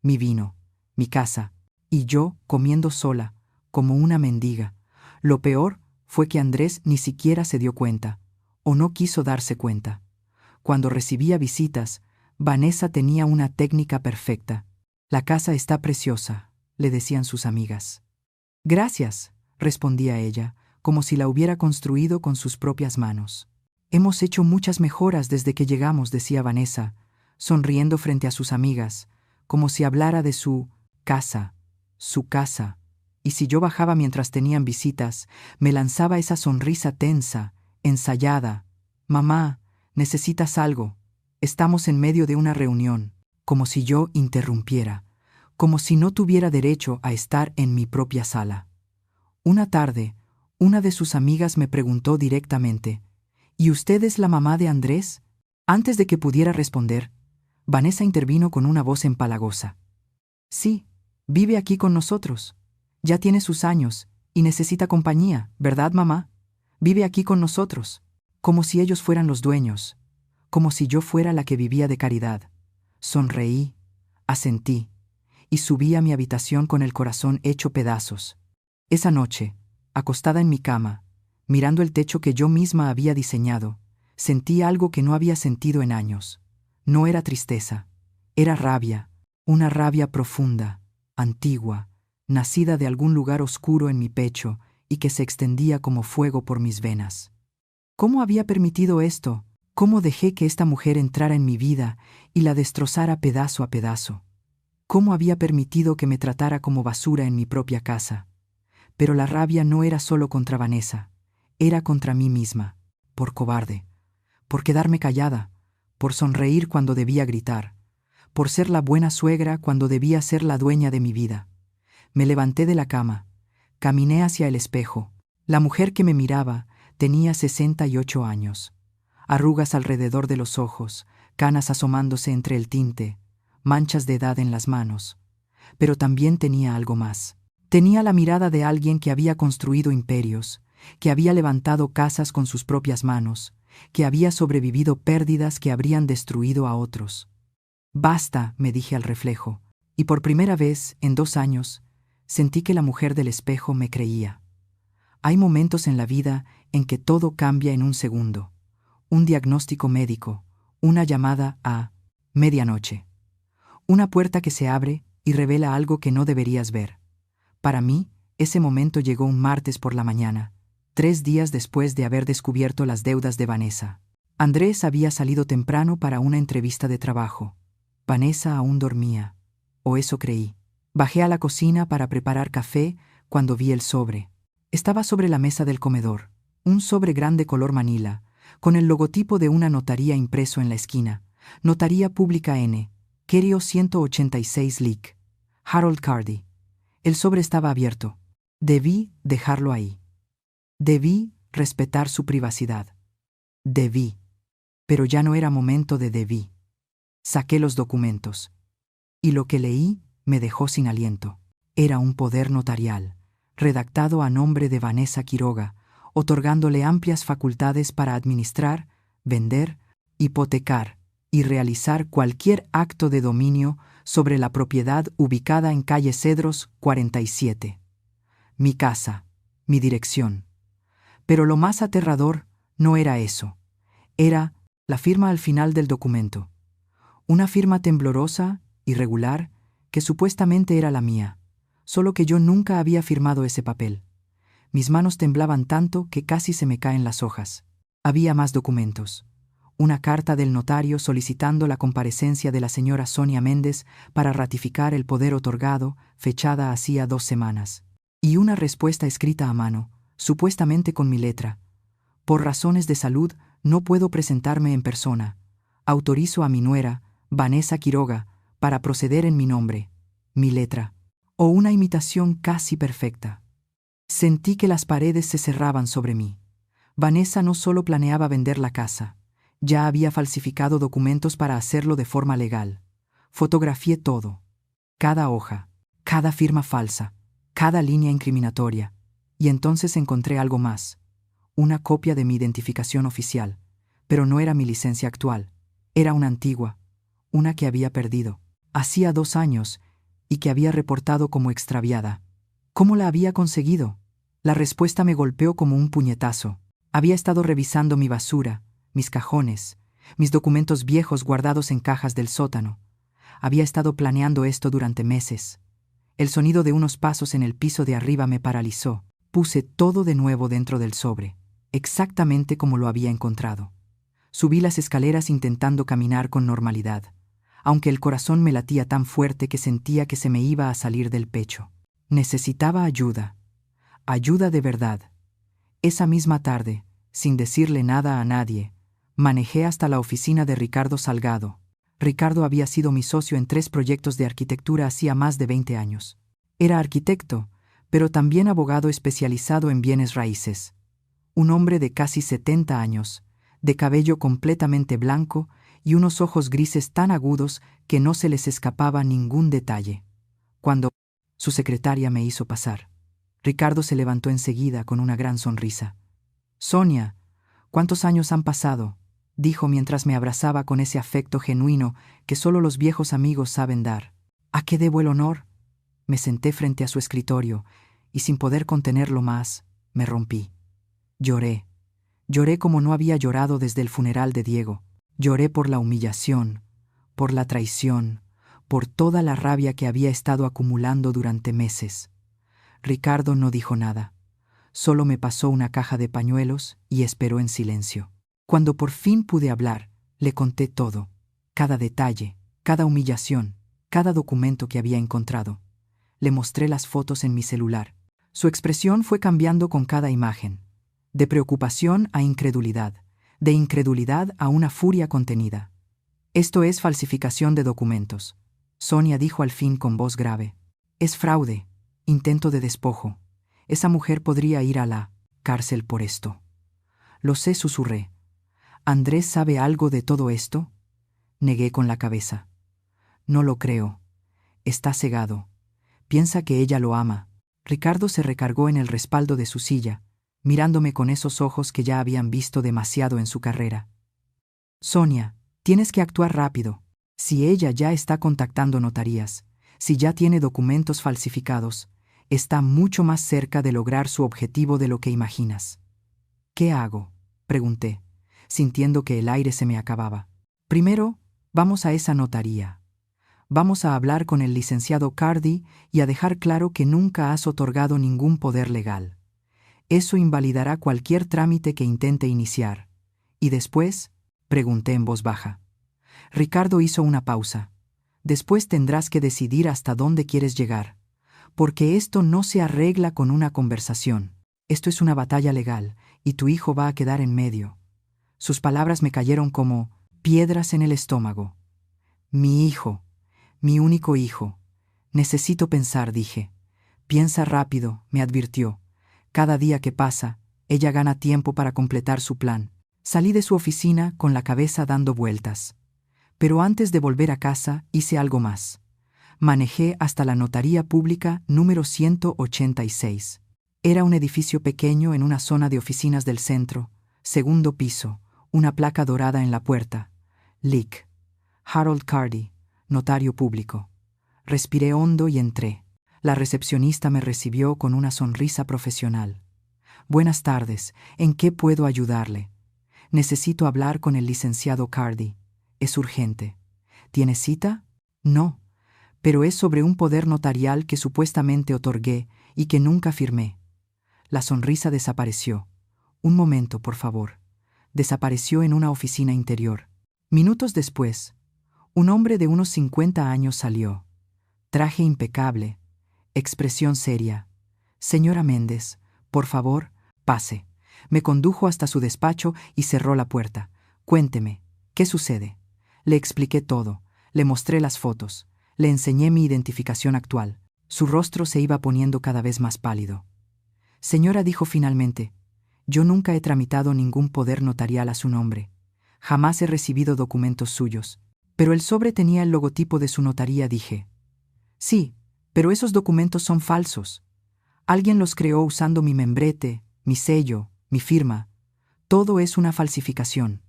Mi vino, mi casa, y yo comiendo sola, como una mendiga. Lo peor fue que Andrés ni siquiera se dio cuenta, o no quiso darse cuenta. Cuando recibía visitas, Vanessa tenía una técnica perfecta. La casa está preciosa, le decían sus amigas. Gracias, respondía ella, como si la hubiera construido con sus propias manos. Hemos hecho muchas mejoras desde que llegamos, decía Vanessa, sonriendo frente a sus amigas, como si hablara de su casa su casa, y si yo bajaba mientras tenían visitas, me lanzaba esa sonrisa tensa, ensayada. «Mamá, necesitas algo. Estamos en medio de una reunión», como si yo interrumpiera, como si no tuviera derecho a estar en mi propia sala. Una tarde, una de sus amigas me preguntó directamente: «¿Y usted es la mamá de Andrés?». Antes de que pudiera responder, Vanessa intervino con una voz empalagosa: «Sí, vive aquí con nosotros. Ya tiene sus años y necesita compañía, ¿verdad, mamá? Vive aquí con nosotros», como si ellos fueran los dueños, como si yo fuera la que vivía de caridad. Sonreí, asentí, y subí a mi habitación con el corazón hecho pedazos. Esa noche, acostada en mi cama, mirando el techo que yo misma había diseñado, sentí algo que no había sentido en años. No era tristeza, era rabia, una rabia profunda, antigua, nacida de algún lugar oscuro en mi pecho y que se extendía como fuego por mis venas. ¿Cómo había permitido esto? ¿Cómo dejé que esta mujer entrara en mi vida y la destrozara pedazo a pedazo? ¿Cómo había permitido que me tratara como basura en mi propia casa? Pero la rabia no era solo contra Vanessa, era contra mí misma, por cobarde, por quedarme callada, por sonreír cuando debía gritar, por ser la buena suegra cuando debía ser la dueña de mi vida. Me levanté de la cama, caminé hacia el espejo. La mujer que me miraba tenía 68 años. Arrugas alrededor de los ojos, canas asomándose entre el tinte, manchas de edad en las manos. Pero también tenía algo más. Tenía la mirada de alguien que había construido imperios, que había levantado casas con sus propias manos, que había sobrevivido pérdidas que habrían destruido a otros. «Basta», me dije al reflejo, y por primera vez, en 2 años, sentí que la mujer del espejo me creía. Hay momentos en la vida en que todo cambia en un segundo. Un diagnóstico médico, una llamada a medianoche. Una puerta que se abre y revela algo que no deberías ver. Para mí, ese momento llegó un martes por la mañana, 3 días después de haber descubierto las deudas de Vanessa. Andrés había salido temprano para una entrevista de trabajo. Vanessa aún dormía, o eso creí. Bajé a la cocina para preparar café cuando vi el sobre. Estaba sobre la mesa del comedor, un sobre grande color manila, con el logotipo de una notaría impreso en la esquina. Notaría Pública N. Kerio 186 Lic. Harold Cardy. El sobre estaba abierto. Debí dejarlo ahí. Debí respetar su privacidad. Debí. Pero ya no era momento de debí. Saqué los documentos. Y lo que leí me dejó sin aliento. Era un poder notarial, redactado a nombre de Vanessa Quiroga, otorgándole amplias facultades para administrar, vender, hipotecar y realizar cualquier acto de dominio sobre la propiedad ubicada en calle Cedros 47. Mi casa, mi dirección. Pero lo más aterrador no era eso. Era la firma al final del documento. Una firma temblorosa, irregular, que supuestamente era la mía, solo que yo nunca había firmado ese papel. Mis manos temblaban tanto que casi se me caen las hojas. Había más documentos. Una carta del notario solicitando la comparecencia de la señora Sonia Méndez para ratificar el poder otorgado, fechada hacía 2 semanas. Y una respuesta escrita a mano, supuestamente con mi letra. Por razones de salud, no puedo presentarme en persona. Autorizo a mi nuera, Vanessa Quiroga, para proceder en mi nombre. Mi letra. O una imitación casi perfecta. Sentí que las paredes se cerraban sobre mí. Vanessa no solo planeaba vender la casa, ya había falsificado documentos para hacerlo de forma legal. Fotografié todo. Cada hoja, cada firma falsa, cada línea incriminatoria. Y entonces encontré algo más. Una copia de mi identificación oficial. Pero no era mi licencia actual. Era una antigua. Una que había perdido. Hacía 2 años y que había reportado como extraviada. ¿Cómo la había conseguido? La respuesta me golpeó como un puñetazo. Había estado revisando mi basura, mis cajones, mis documentos viejos guardados en cajas del sótano. Había estado planeando esto durante meses. El sonido de unos pasos en el piso de arriba me paralizó. Puse todo de nuevo dentro del sobre, exactamente como lo había encontrado. Subí las escaleras intentando caminar con normalidad, aunque el corazón me latía tan fuerte que sentía que se me iba a salir del pecho. Necesitaba ayuda. Ayuda de verdad. Esa misma tarde, sin decirle nada a nadie, manejé hasta la oficina de Ricardo Salgado. Ricardo había sido mi socio en 3 proyectos de arquitectura hacía más de 20 años. Era arquitecto, pero también abogado especializado en bienes raíces. Un hombre de casi 70 años, de cabello completamente blanco y unos ojos grises tan agudos que no se les escapaba ningún detalle. Cuando su secretaria me hizo pasar, Ricardo se levantó enseguida con una gran sonrisa. «Sonia, ¿cuántos años han pasado?», dijo mientras me abrazaba con ese afecto genuino que solo los viejos amigos saben dar. «¿A qué debo el honor?». Me senté frente a su escritorio y sin poder contenerlo más, me rompí. Lloré. Lloré como no había llorado desde el funeral de Diego. Lloré por la humillación, por la traición, por toda la rabia que había estado acumulando durante meses. Ricardo no dijo nada. Solo me pasó una caja de pañuelos y esperó en silencio. Cuando por fin pude hablar, le conté todo, cada detalle, cada humillación, cada documento que había encontrado. Le mostré las fotos en mi celular. Su expresión fue cambiando con cada imagen, de preocupación a incredulidad, de incredulidad a una furia contenida. «Esto es falsificación de documentos», Sonia dijo al fin con voz grave. «Es fraude, intento de despojo. Esa mujer podría ir a la cárcel por esto». «Lo sé», susurré. «¿Andrés sabe algo de todo esto?». Negué con la cabeza. «No lo creo. Está cegado. Piensa que ella lo ama». Ricardo se recargó en el respaldo de su silla, mirándome con esos ojos que ya habían visto demasiado en su carrera. «Sonia, tienes que actuar rápido. Si ella ya está contactando notarías, si ya tiene documentos falsificados, está mucho más cerca de lograr su objetivo de lo que imaginas». «¿Qué hago?», pregunté, sintiendo que el aire se me acababa. «Primero, vamos a esa notaría. Vamos a hablar con el licenciado Cardi y a dejar claro que nunca has otorgado ningún poder legal. Eso invalidará cualquier trámite que intente iniciar. Y después», pregunté en voz baja. Ricardo hizo una pausa. «Después tendrás que decidir hasta dónde quieres llegar, porque esto no se arregla con una conversación. Esto es una batalla legal, y tu hijo va a quedar en medio». Sus palabras me cayeron como piedras en el estómago. «Mi hijo, mi único hijo. Necesito pensar», dije. «Piensa rápido», me advirtió. «Cada día que pasa, ella gana tiempo para completar su plan». Salí de su oficina con la cabeza dando vueltas. Pero antes de volver a casa hice algo más. Manejé hasta la Notaría Pública número 186. Era un edificio pequeño en una zona de oficinas del centro, segundo piso, una placa dorada en la puerta. Lic. Harold Cardi, notario público. Respiré hondo y entré. La recepcionista me recibió con una sonrisa profesional. «Buenas tardes, ¿en qué puedo ayudarle?». «Necesito hablar con el licenciado Cardi. Es urgente». «¿Tiene cita?». «No, pero es sobre un poder notarial que supuestamente otorgué y que nunca firmé». La sonrisa desapareció. «Un momento, por favor». Desapareció en una oficina interior. Minutos después, un hombre de unos 50 años salió. Traje impecable, expresión seria. «Señora Méndez, por favor, pase». Me condujo hasta su despacho y cerró la puerta. «Cuénteme, ¿qué sucede?». Le expliqué todo, le mostré las fotos, le enseñé mi identificación actual. Su rostro se iba poniendo cada vez más pálido. «Señora», dijo finalmente, «yo nunca he tramitado ningún poder notarial a su nombre. Jamás he recibido documentos suyos». «Pero el sobre tenía el logotipo de su notaría», dije. «Sí, pero esos documentos son falsos. Alguien los creó usando mi membrete, mi sello, mi firma. Todo es una falsificación».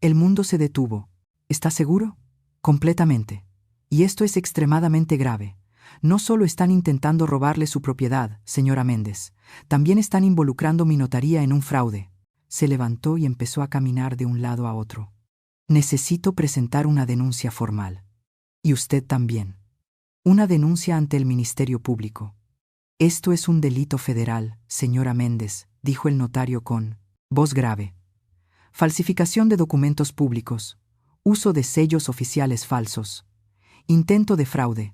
El mundo se detuvo. «¿Está seguro?». «Completamente. Y esto es extremadamente grave. No solo están intentando robarle su propiedad, señora Méndez, también están involucrando mi notaría en un fraude». Se levantó y empezó a caminar de un lado a otro. «Necesito presentar una denuncia formal. Y usted también. Una denuncia ante el Ministerio Público». «Esto es un delito federal, señora Méndez», dijo el notario con voz grave. «Falsificación de documentos públicos, uso de sellos oficiales falsos, intento de fraude.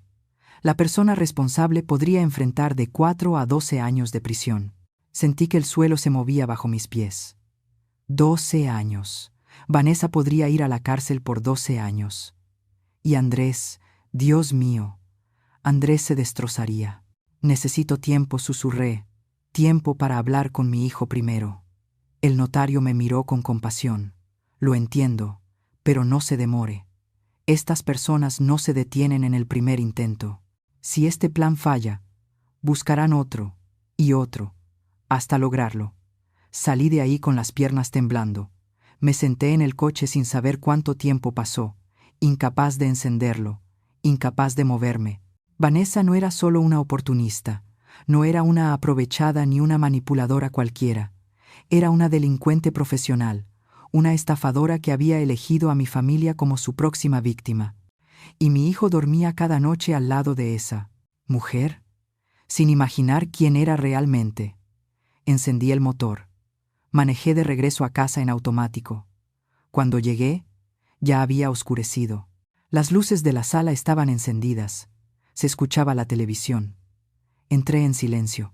La persona responsable podría enfrentar de 4 a 12 años de prisión. Sentí que el suelo se movía bajo mis pies. 12 años. Vanessa podría ir a la cárcel por 12 años. Y Andrés, Dios mío, Andrés se destrozaría. Necesito tiempo, susurré. Tiempo para hablar con mi hijo primero. El notario me miró con compasión. Lo entiendo, pero no se demore. Estas personas no se detienen en el primer intento. Si este plan falla, buscarán otro, y otro, hasta lograrlo. Salí de ahí con las piernas temblando. Me senté en el coche sin saber cuánto tiempo pasó, incapaz de encenderlo, incapaz de moverme. Vanessa no era solo una oportunista, no era una aprovechada ni una manipuladora cualquiera. Era una delincuente profesional, una estafadora que había elegido a mi familia como su próxima víctima. Y mi hijo dormía cada noche al lado de esa mujer, sin imaginar quién era realmente. Encendí el motor. Manejé de regreso a casa en automático. Cuando llegué, ya había oscurecido. Las luces de la sala estaban encendidas. Se escuchaba la televisión. Entré en silencio.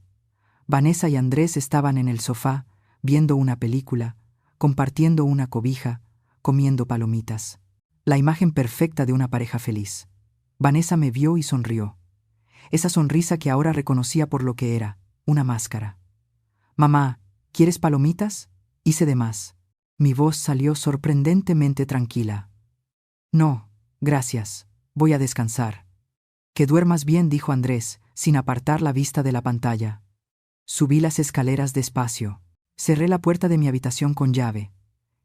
Vanessa y Andrés estaban en el sofá, viendo una película, compartiendo una cobija, comiendo palomitas. La imagen perfecta de una pareja feliz. Vanessa me vio y sonrió. Esa sonrisa que ahora reconocía por lo que era, una máscara. «Mamá, ¿quieres palomitas?» Hice de más. Mi voz salió sorprendentemente tranquila. «No, gracias. Voy a descansar». «Que duermas bien», dijo Andrés, sin apartar la vista de la pantalla. Subí las escaleras despacio. Cerré la puerta de mi habitación con llave.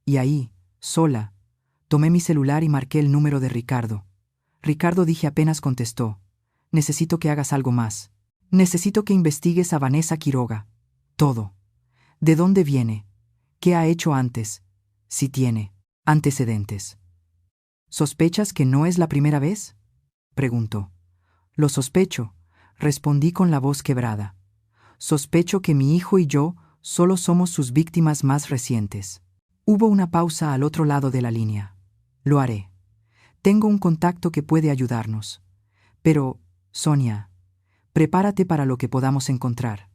Y ahí, sola, tomé mi celular y marqué el número de Ricardo. Ricardo, dije apenas contestó. «Necesito que hagas algo más. Necesito que investigues a Vanessa Quiroga. Todo. ¿De dónde viene? ¿Qué ha hecho antes? Si tiene antecedentes». «¿Sospechas que no es la primera vez?», preguntó. «Lo sospecho», respondí con la voz quebrada. «Sospecho que mi hijo y yo solo somos sus víctimas más recientes». Hubo una pausa al otro lado de la línea. «Lo haré. Tengo un contacto que puede ayudarnos. Pero, Sonia, prepárate para lo que podamos encontrar».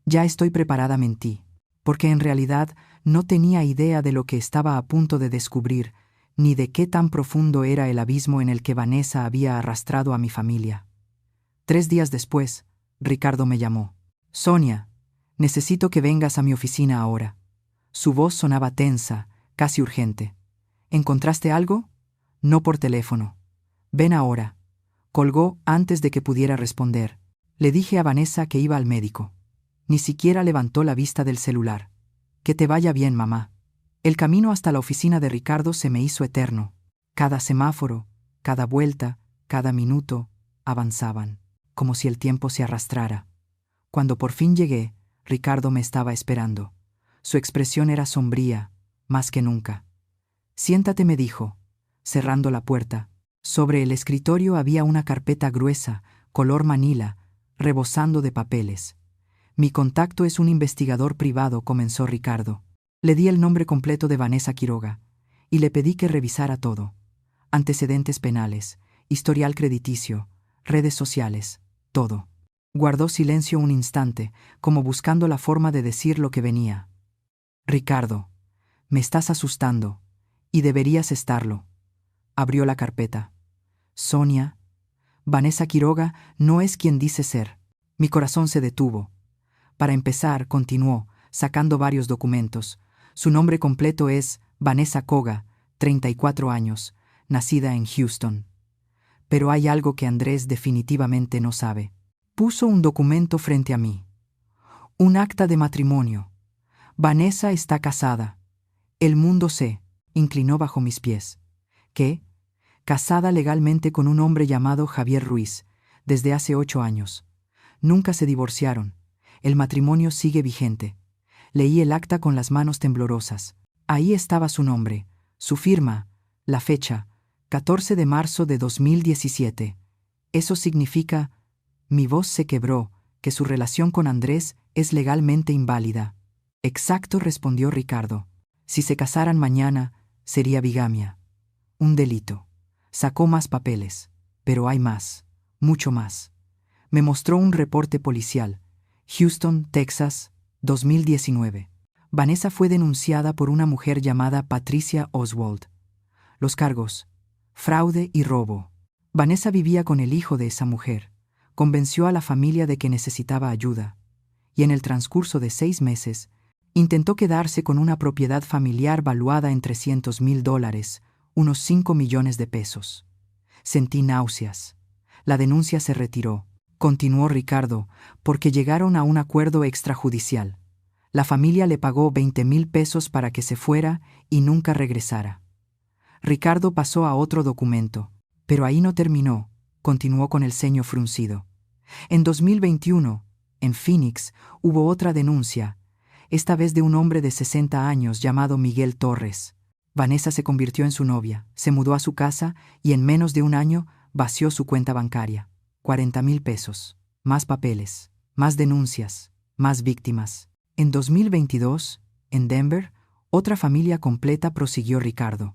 Ya estoy preparada, mentí, porque en realidad no tenía idea de lo que estaba a punto de descubrir, ni de qué tan profundo era el abismo en el que Vanessa había arrastrado a mi familia. 3 días después, Ricardo me llamó. «Sonia, necesito que vengas a mi oficina ahora». Su voz sonaba tensa, casi urgente. «¿Encontraste algo?» «No por teléfono». «Ven ahora». Colgó antes de que pudiera responder. Le dije a Vanessa que iba al médico. Ni siquiera levantó la vista del celular. «Que te vaya bien, mamá». El camino hasta la oficina de Ricardo se me hizo eterno. Cada semáforo, cada vuelta, cada minuto, avanzaban, como si el tiempo se arrastrara. Cuando por fin llegué, Ricardo me estaba esperando. Su expresión era sombría, más que nunca. «Siéntate», me dijo, cerrando la puerta. Sobre el escritorio había una carpeta gruesa, color manila, rebosando de papeles. «Mi contacto es un investigador privado», comenzó Ricardo. Le di el nombre completo de Vanessa Quiroga y le pedí que revisara todo. Antecedentes penales, historial crediticio, redes sociales, todo. Guardó silencio un instante, como buscando la forma de decir lo que venía. «Ricardo, me estás asustando, y deberías estarlo». Abrió la carpeta. «Sonia, Vanessa Quiroga no es quien dice ser». Mi corazón se detuvo. «Para empezar», continuó, sacando varios documentos, «su nombre completo es Vanessa Koga, 34 años, nacida en Houston». Pero hay algo que Andrés definitivamente no sabe. Puso un documento frente a mí. Un acta de matrimonio. «Vanessa está casada. El mundo se inclinó bajo mis pies». «¿Qué?» «Casada legalmente con un hombre llamado Javier Ruiz, desde hace 8 años. Nunca se divorciaron. El matrimonio sigue vigente». Leí el acta con las manos temblorosas. Ahí estaba su nombre, su firma, la fecha, 14 de marzo de 2017. Eso significa, mi voz se quebró, que su relación con Andrés es legalmente inválida. «Exacto», respondió Ricardo. «Si se casaran mañana, sería bigamia. Un delito». Sacó más papeles. «Pero hay más. mucho más. Me mostró un reporte policial. Houston, Texas, 2019. Vanessa fue denunciada por una mujer llamada Patricia Oswald. Los cargos: fraude y robo. Vanessa vivía con el hijo de esa mujer. Convenció a la familia de que necesitaba ayuda. Y en el transcurso de 6 meses, intentó quedarse con una propiedad familiar valuada en $300,000, unos 5 millones de pesos. Sentí náuseas. La denuncia se retiró, continuó Ricardo, porque llegaron a un acuerdo extrajudicial. La familia le pagó 20,000 pesos para que se fuera y nunca regresara. Ricardo pasó a otro documento, pero ahí no terminó, continuó con el ceño fruncido. En 2021, en Phoenix, hubo otra denuncia, esta vez de un hombre de 60 años llamado Miguel Torres. Vanessa se convirtió en su novia, se mudó a su casa y en menos de un año vació su cuenta bancaria. 40,000 pesos, más papeles, más denuncias, más víctimas. En 2022, en Denver, otra familia completa prosiguió Ricardo.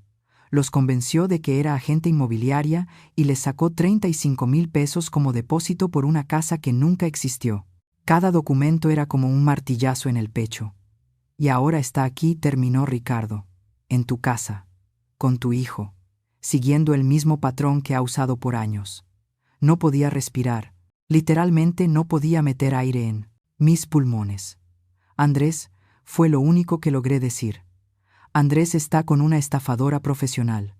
Los convenció de que era agente inmobiliaria y les sacó 35,000 pesos como depósito por una casa que nunca existió. Cada documento era como un martillazo en el pecho. Y ahora está aquí, terminó Ricardo, en tu casa, con tu hijo, siguiendo el mismo patrón que ha usado por años. No podía respirar, literalmente no podía meter aire en mis pulmones. Andrés, fue lo único que logré decir. Andrés está con una estafadora profesional,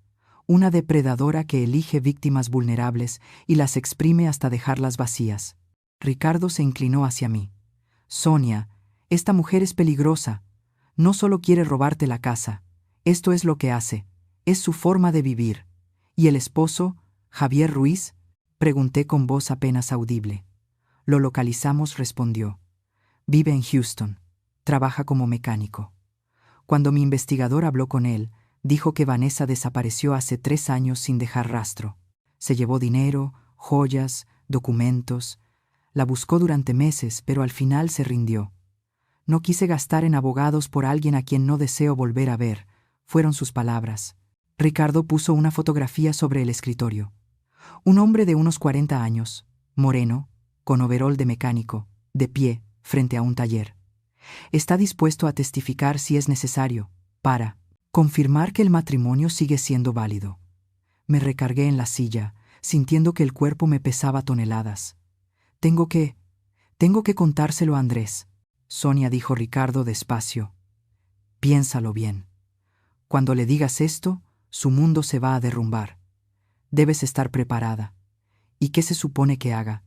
una depredadora que elige víctimas vulnerables y las exprime hasta dejarlas vacías. Ricardo se inclinó hacia mí. Sonia, esta mujer es peligrosa. No solo quiere robarte la casa. Esto es lo que hace. Es su forma de vivir. ¿Y el esposo, Javier Ruiz? Pregunté con voz apenas audible. Lo localizamos, respondió. Vive en Houston. Trabaja como mecánico. Cuando mi investigador habló con él, dijo que Vanessa desapareció hace 3 años sin dejar rastro. Se llevó dinero, joyas, documentos. La buscó durante meses, pero al final se rindió. No quise gastar en abogados por alguien a quien no deseo volver a ver, fueron sus palabras. Ricardo puso una fotografía sobre el escritorio. Un hombre de unos 40 años, moreno, con overol de mecánico, de pie, frente a un taller. Está dispuesto a testificar si es necesario, para confirmar que el matrimonio sigue siendo válido. Me recargué en la silla, sintiendo que el cuerpo me pesaba toneladas. Tengo que contárselo a Andrés. Sonia, dijo Ricardo despacio. Piénsalo bien. Cuando le digas esto, su mundo se va a derrumbar. Debes estar preparada. ¿Y qué se supone que haga?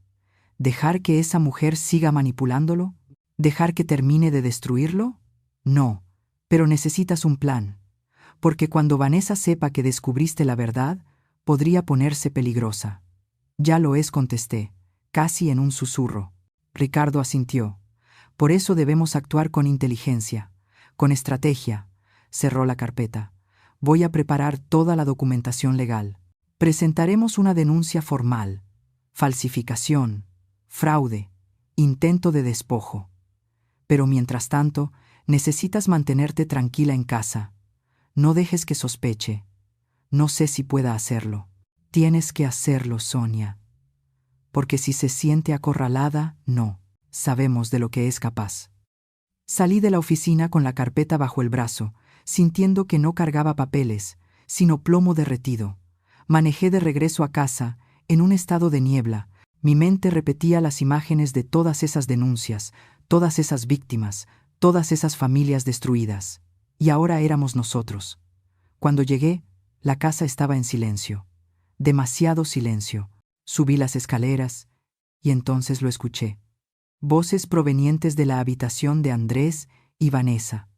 ¿Dejar que esa mujer siga manipulándolo? ¿Dejar que termine de destruirlo? No, pero necesitas un plan. Porque cuando Vanessa sepa que descubriste la verdad, podría ponerse peligrosa. Ya lo es, contesté, casi en un susurro. Ricardo asintió. Por eso debemos actuar con inteligencia, con estrategia. Cerró la carpeta. Voy a preparar toda la documentación legal. Presentaremos una denuncia formal, falsificación, fraude, intento de despojo. Pero mientras tanto, necesitas mantenerte tranquila en casa. No dejes que sospeche. No sé si pueda hacerlo. Tienes que hacerlo, Sonia. Porque si se siente acorralada, no. Sabemos de lo que es capaz. Salí de la oficina con la carpeta bajo el brazo, sintiendo que no cargaba papeles, sino plomo derretido. Manejé de regreso a casa, en un estado de niebla. Mi mente repetía las imágenes de todas esas denuncias, todas esas víctimas, todas esas familias destruidas. Y ahora éramos nosotros. Cuando llegué, la casa estaba en silencio. Demasiado silencio. Subí las escaleras, y entonces lo escuché. Voces provenientes de la habitación de Andrés y Vanessa.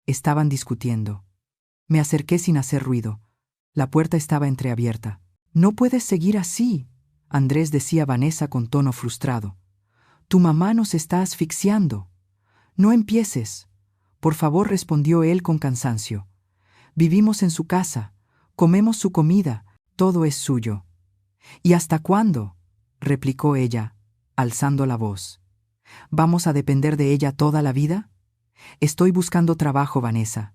Estaban discutiendo. Me acerqué sin hacer ruido. La puerta estaba entreabierta. «No puedes seguir así», Andrés decía a Vanessa con tono frustrado. «Tu mamá nos está asfixiando». «No empieces». «Por favor», respondió él con cansancio. «Vivimos en su casa, comemos su comida, todo es suyo». «¿Y hasta cuándo?», replicó ella, alzando la voz. ¿Vamos a depender de ella toda la vida? Estoy buscando trabajo, Vanessa.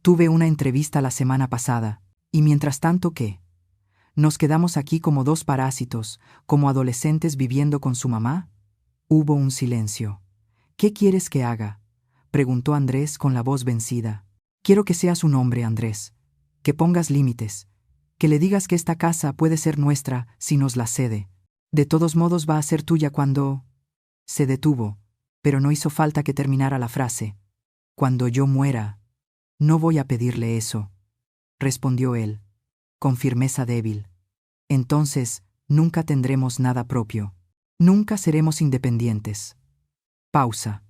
Tuve una entrevista la semana pasada. ¿Y mientras tanto qué? ¿Nos quedamos aquí como dos parásitos, como adolescentes viviendo con su mamá? Hubo un silencio. ¿Qué quieres que haga?, preguntó Andrés con la voz vencida. Quiero que seas un hombre, Andrés. Que pongas límites. Que le digas que esta casa puede ser nuestra si nos la cede. De todos modos va a ser tuya cuando... Se detuvo, pero no hizo falta que terminara la frase. Cuando yo muera, no voy a pedirle eso, respondió él, con firmeza débil. Entonces, nunca tendremos nada propio. Nunca seremos independientes. Pausa.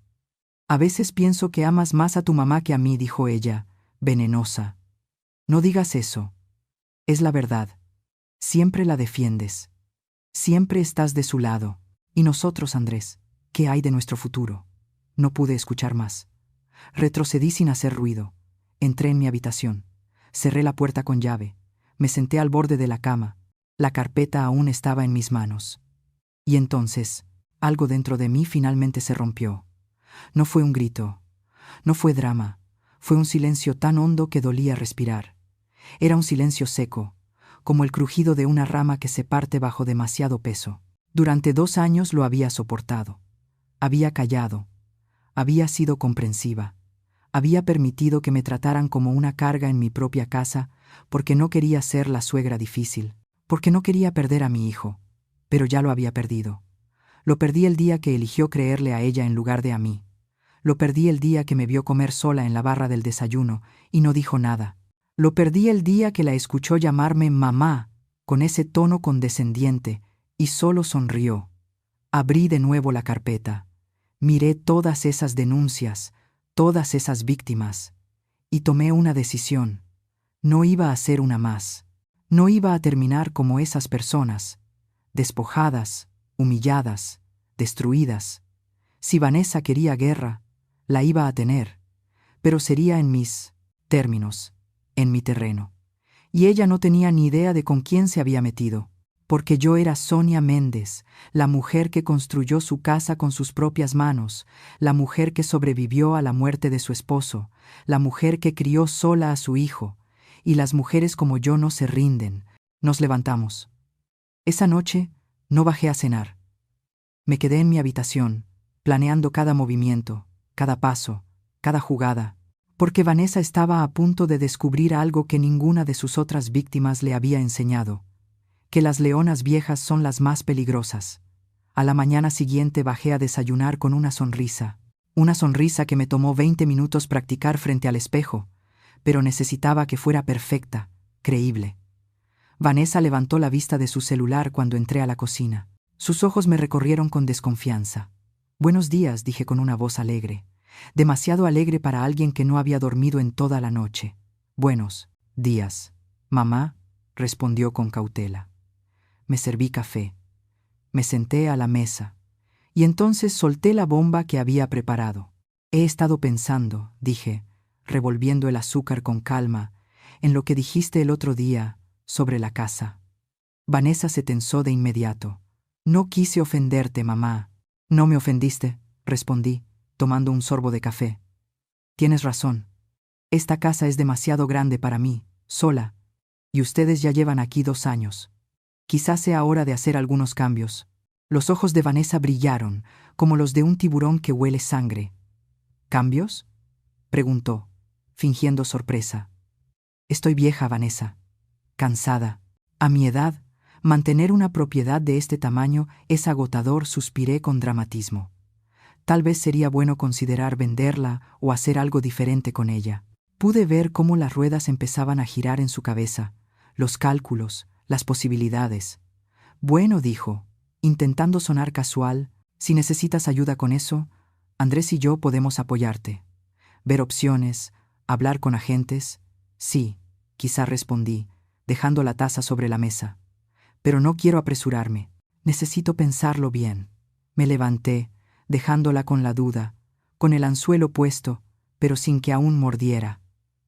A veces pienso que amas más a tu mamá que a mí, dijo ella, venenosa. No digas eso. Es la verdad. Siempre la defiendes. Siempre estás de su lado. ¿Y nosotros, Andrés? ¿Qué hay de nuestro futuro? No pude escuchar más. Retrocedí sin hacer ruido. Entré en mi habitación. Cerré la puerta con llave. Me senté al borde de la cama. La carpeta aún estaba en mis manos. Y entonces, algo dentro de mí finalmente se rompió. No fue un grito. No fue drama. Fue un silencio tan hondo que dolía respirar. Era un silencio seco, como el crujido de una rama que se parte bajo demasiado peso. Durante 2 años lo había soportado. Había callado. Había sido comprensiva. Había permitido que me trataran como una carga en mi propia casa porque no quería ser la suegra difícil, porque no quería perder a mi hijo. Pero ya lo había perdido. Lo perdí el día que eligió creerle a ella en lugar de a mí. Lo perdí el día que me vio comer sola en la barra del desayuno y no dijo nada. Lo perdí el día que la escuchó llamarme mamá, con ese tono condescendiente, y solo sonrió. Abrí de nuevo la carpeta. Miré todas esas denuncias, todas esas víctimas, y tomé una decisión. No iba a ser una más. No iba a terminar como esas personas, despojadas, humilladas, destruidas. Si Vanessa quería guerra, la iba a tener, pero sería en mis términos, en mi terreno. Y ella no tenía ni idea de con quién se había metido, porque yo era Sonia Méndez, la mujer que construyó su casa con sus propias manos, la mujer que sobrevivió a la muerte de su esposo, la mujer que crió sola a su hijo, y las mujeres como yo no se rinden. Nos levantamos. Esa noche no bajé a cenar. Me quedé en mi habitación, planeando cada movimiento, cada paso, cada jugada, porque Vanessa estaba a punto de descubrir algo que ninguna de sus otras víctimas le había enseñado, que las leonas viejas son las más peligrosas. A la mañana siguiente bajé a desayunar con una sonrisa que me tomó 20 minutos practicar frente al espejo, pero necesitaba que fuera perfecta, creíble. Vanessa levantó la vista de su celular cuando entré a la cocina. Sus ojos me recorrieron con desconfianza. «Buenos días», dije con una voz alegre, demasiado alegre para alguien que no había dormido en toda la noche. «Buenos días, mamá», respondió con cautela. Me serví café. Me senté a la mesa. Y entonces solté la bomba que había preparado. «He estado pensando», dije, revolviendo el azúcar con calma, «en lo que dijiste el otro día sobre la casa». Vanessa se tensó de inmediato. «No quise ofenderte, mamá». «No me ofendiste», respondí, tomando un sorbo de café. «Tienes razón. Esta casa es demasiado grande para mí, sola, y ustedes ya llevan aquí 2 años. Quizás sea hora de hacer algunos cambios». Los ojos de Vanessa brillaron, como los de un tiburón que huele sangre. «¿Cambios?», preguntó, fingiendo sorpresa. «Estoy vieja, Vanessa. Cansada. A mi edad, mantener una propiedad de este tamaño es agotador», suspiré con dramatismo. Tal vez sería bueno considerar venderla o hacer algo diferente con ella. Pude ver cómo las ruedas empezaban a girar en su cabeza, los cálculos, las posibilidades. «Bueno», dijo, intentando sonar casual, «si necesitas ayuda con eso, Andrés y yo podemos apoyarte. Ver opciones, hablar con agentes». «Sí», quizá respondí, dejando la taza sobre la mesa. «Pero no quiero apresurarme. Necesito pensarlo bien». Me levanté, dejándola con la duda, con el anzuelo puesto, pero sin que aún mordiera.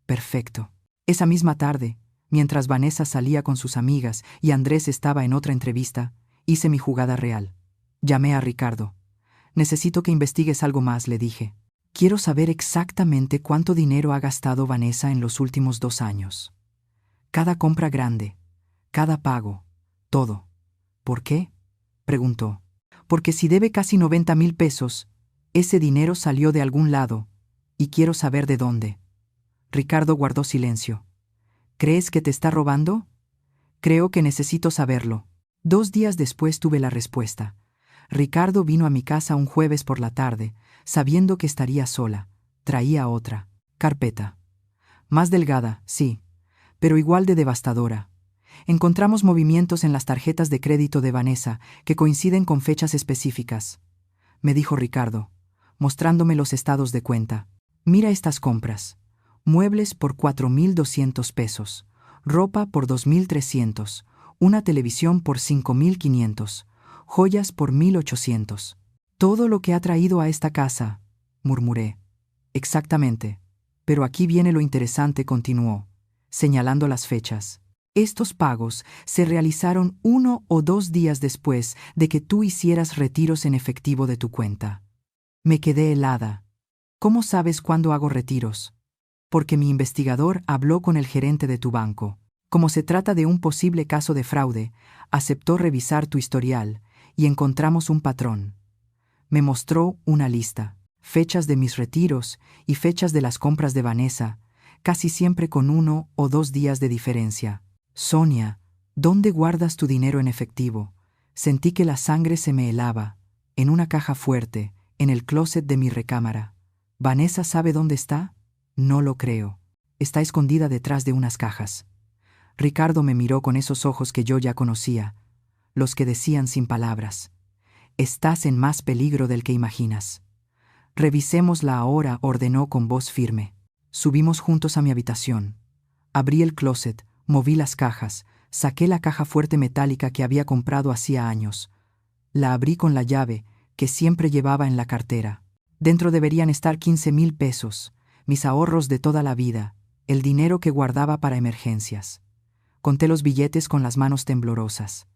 Perfecto. Esa misma tarde, mientras Vanessa salía con sus amigas y Andrés estaba en otra entrevista, hice mi jugada real. Llamé a Ricardo. «Necesito que investigues algo más», le dije. «Quiero saber exactamente cuánto dinero ha gastado Vanessa en los últimos 2 años. Cada compra grande, Cada pago. Todo. ¿Por qué? Preguntó. Porque si debe casi 90,000 pesos, ese dinero salió de algún lado, y quiero saber de dónde. Ricardo guardó silencio. ¿Crees que te está robando? Creo que necesito saberlo. 2 días después tuve la respuesta. Ricardo vino a mi casa un jueves por la tarde, sabiendo que estaría sola. Traía otra carpeta. Más delgada, sí, pero igual de devastadora. Encontramos movimientos en las tarjetas de crédito de Vanessa que coinciden con fechas específicas. Me dijo Ricardo, mostrándome los estados de cuenta. Mira estas compras. Muebles por 4,200 pesos, ropa por 2,300, una televisión por 5,500, joyas por 1,800. Todo lo que ha traído a esta casa, murmuré. Exactamente. Pero aquí viene lo interesante, continuó, señalando las fechas. Estos pagos se realizaron 1 o 2 días después de que tú hicieras retiros en efectivo de tu cuenta. Me quedé helada. ¿Cómo sabes cuándo hago retiros? Porque mi investigador habló con el gerente de tu banco. Como se trata de un posible caso de fraude, aceptó revisar tu historial y encontramos un patrón. Me mostró una lista, fechas de mis retiros y fechas de las compras de Vanessa, casi siempre con 1 o 2 días de diferencia. Sonia, ¿dónde guardas tu dinero en efectivo? Sentí que la sangre se me helaba. En una caja fuerte, en el closet de mi recámara. ¿Vanessa sabe dónde está? No lo creo. Está escondida detrás de unas cajas. Ricardo me miró con esos ojos que yo ya conocía, los que decían sin palabras: estás en más peligro del que imaginas. Revisémosla ahora, ordenó con voz firme. Subimos juntos a mi habitación. Abrí el closet, moví las cajas, saqué la caja fuerte metálica que había comprado hacía años. La abrí con la llave que siempre llevaba en la cartera. Dentro deberían estar 15,000 pesos, mis ahorros de toda la vida, el dinero que guardaba para emergencias. Conté los billetes con las manos temblorosas.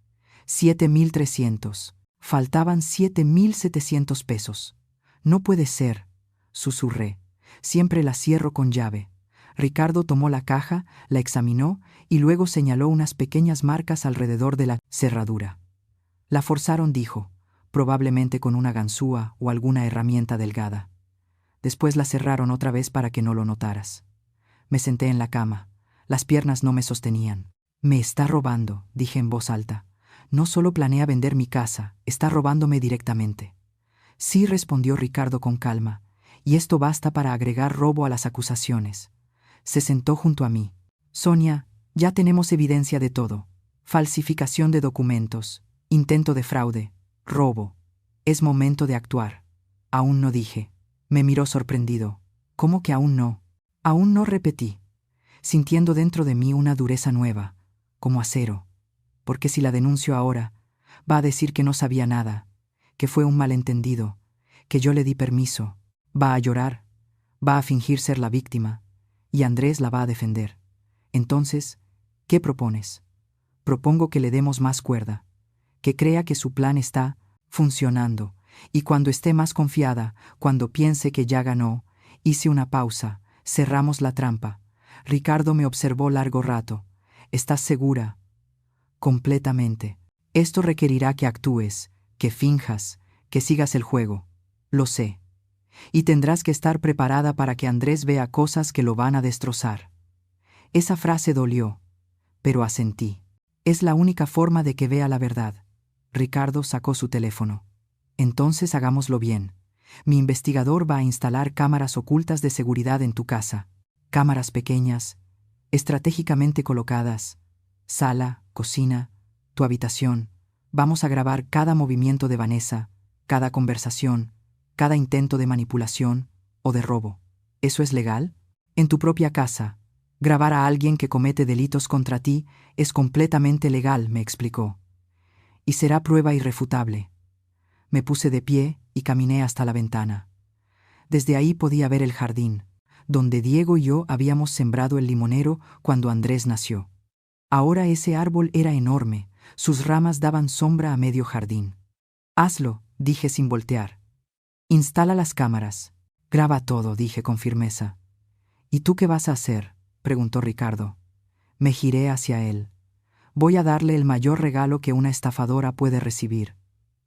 7,300. Faltaban 7,700 pesos. No puede ser, susurré. Siempre la cierro con llave. Ricardo tomó la caja, la examinó y luego señaló unas pequeñas marcas alrededor de la cerradura. La forzaron, dijo, probablemente con una ganzúa o alguna herramienta delgada. Después la cerraron otra vez para que no lo notaras. Me senté en la cama. Las piernas no me sostenían. Me está robando, dije en voz alta. No solo planea vender mi casa, está robándome directamente. Sí, respondió Ricardo con calma, y esto basta para agregar robo a las acusaciones. Se sentó junto a mí. Sonia, ya tenemos evidencia de todo. Falsificación de documentos, intento de fraude, robo. Es momento de actuar. Aún no, dije. Me miró sorprendido. ¿Cómo que aún no? Aún no, repetí, sintiendo dentro de mí una dureza nueva, como acero. Porque si la denuncio ahora, va a decir que no sabía nada, que fue un malentendido, que yo le di permiso. Va a llorar, va a fingir ser la víctima, y Andrés la va a defender. Entonces, ¿qué propones? Propongo que le demos más cuerda, que crea que su plan está funcionando, y cuando esté más confiada, cuando piense que ya ganó, hice una pausa, cerramos la trampa. Ricardo me observó largo rato. ¿Estás segura? Completamente. Esto requerirá que actúes, que finjas, que sigas el juego. Lo sé. Y tendrás que estar preparada para que Andrés vea cosas que lo van a destrozar. Esa frase dolió, pero asentí. Es la única forma de que vea la verdad. Ricardo sacó su teléfono. Entonces hagámoslo bien. Mi investigador va a instalar cámaras ocultas de seguridad en tu casa. Cámaras pequeñas, estratégicamente colocadas. Sala, cocina, tu habitación. Vamos a grabar cada movimiento de Vanessa, cada conversación, cada intento de manipulación o de robo. ¿Eso es legal? En tu propia casa, grabar a alguien que comete delitos contra ti es completamente legal, me explicó. Y será prueba irrefutable. Me puse de pie y caminé hasta la ventana. Desde ahí podía ver el jardín, donde Diego y yo habíamos sembrado el limonero cuando Andrés nació. Ahora ese árbol era enorme, sus ramas daban sombra a medio jardín. Hazlo, dije sin voltear. Instala las cámaras. Graba todo, dije con firmeza. ¿Y tú qué vas a hacer?, preguntó Ricardo. Me giré hacia él. Voy a darle el mayor regalo que una estafadora puede recibir.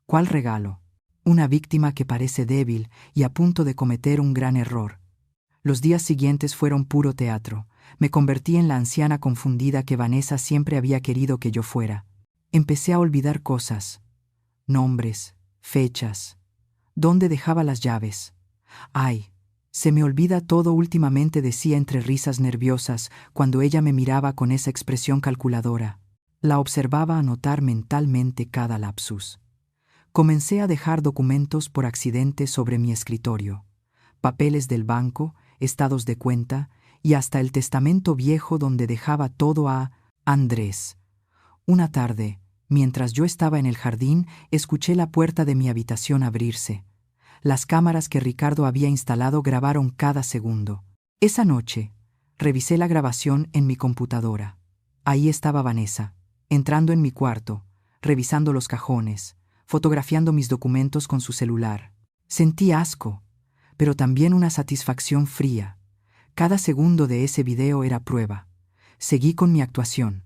¿Cuál regalo? Una víctima que parece débil y a punto de cometer un gran error. Los días siguientes fueron puro teatro. Me convertí en la anciana confundida que Vanessa siempre había querido que yo fuera. Empecé a olvidar cosas. Nombres, fechas. ¿Dónde dejaba las llaves? Ay, se me olvida todo últimamente, decía entre risas nerviosas cuando ella me miraba con esa expresión calculadora. La observaba anotar mentalmente cada lapsus. Comencé a dejar documentos por accidente sobre mi escritorio. Papeles del banco, estados de cuenta y hasta el testamento viejo donde dejaba todo a Andrés. Una tarde, mientras yo estaba en el jardín, escuché la puerta de mi habitación abrirse. Las cámaras que Ricardo había instalado grabaron cada segundo. Esa noche, revisé la grabación en mi computadora. Ahí estaba Vanessa, entrando en mi cuarto, revisando los cajones, fotografiando mis documentos con su celular. Sentí asco, pero también una satisfacción fría. Cada segundo de ese video era prueba. Seguí con mi actuación.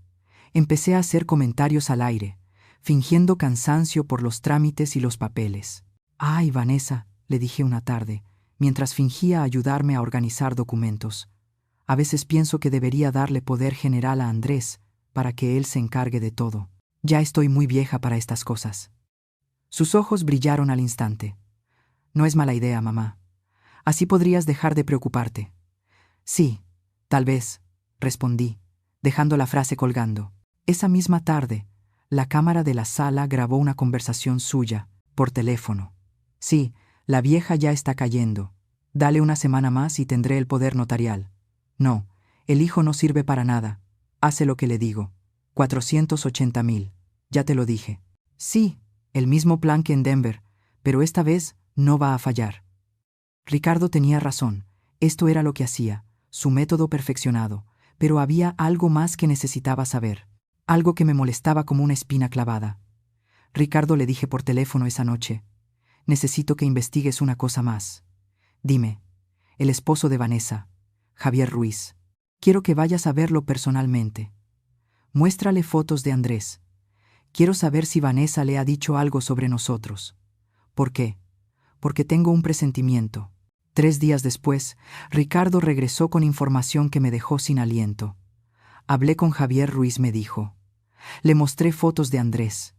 Empecé a hacer comentarios al aire, fingiendo cansancio por los trámites y los papeles. «Ay, Vanessa», le dije una tarde, mientras fingía ayudarme a organizar documentos. «A veces pienso que debería darle poder general a Andrés para que él se encargue de todo. Ya estoy muy vieja para estas cosas». Sus ojos brillaron al instante. «No es mala idea, mamá. Así podrías dejar de preocuparte». «Sí, tal vez», respondí, dejando la frase colgando. Esa misma tarde, la cámara de la sala grabó una conversación suya, por teléfono. «Sí, la vieja ya está cayendo. Dale una semana más y tendré el poder notarial. No, el hijo no sirve para nada. Hace lo que le digo. 480.000. Ya te lo dije». «Sí, el mismo plan que en Denver, pero esta vez no va a fallar». Ricardo tenía razón. Esto era lo que hacía, su método perfeccionado, pero había algo más que necesitaba saber. Algo que me molestaba como una espina clavada. «Ricardo», le dije por teléfono esa noche, «necesito que investigues una cosa más. Dime, el esposo de Vanessa, Javier Ruiz. Quiero que vayas a verlo personalmente. Muéstrale fotos de Andrés. Quiero saber si Vanessa le ha dicho algo sobre nosotros. ¿Por qué? Porque tengo un presentimiento». 3 días después, Ricardo regresó con información que me dejó sin aliento. Hablé con Javier Ruiz, me dijo. Le mostré fotos de Andrés.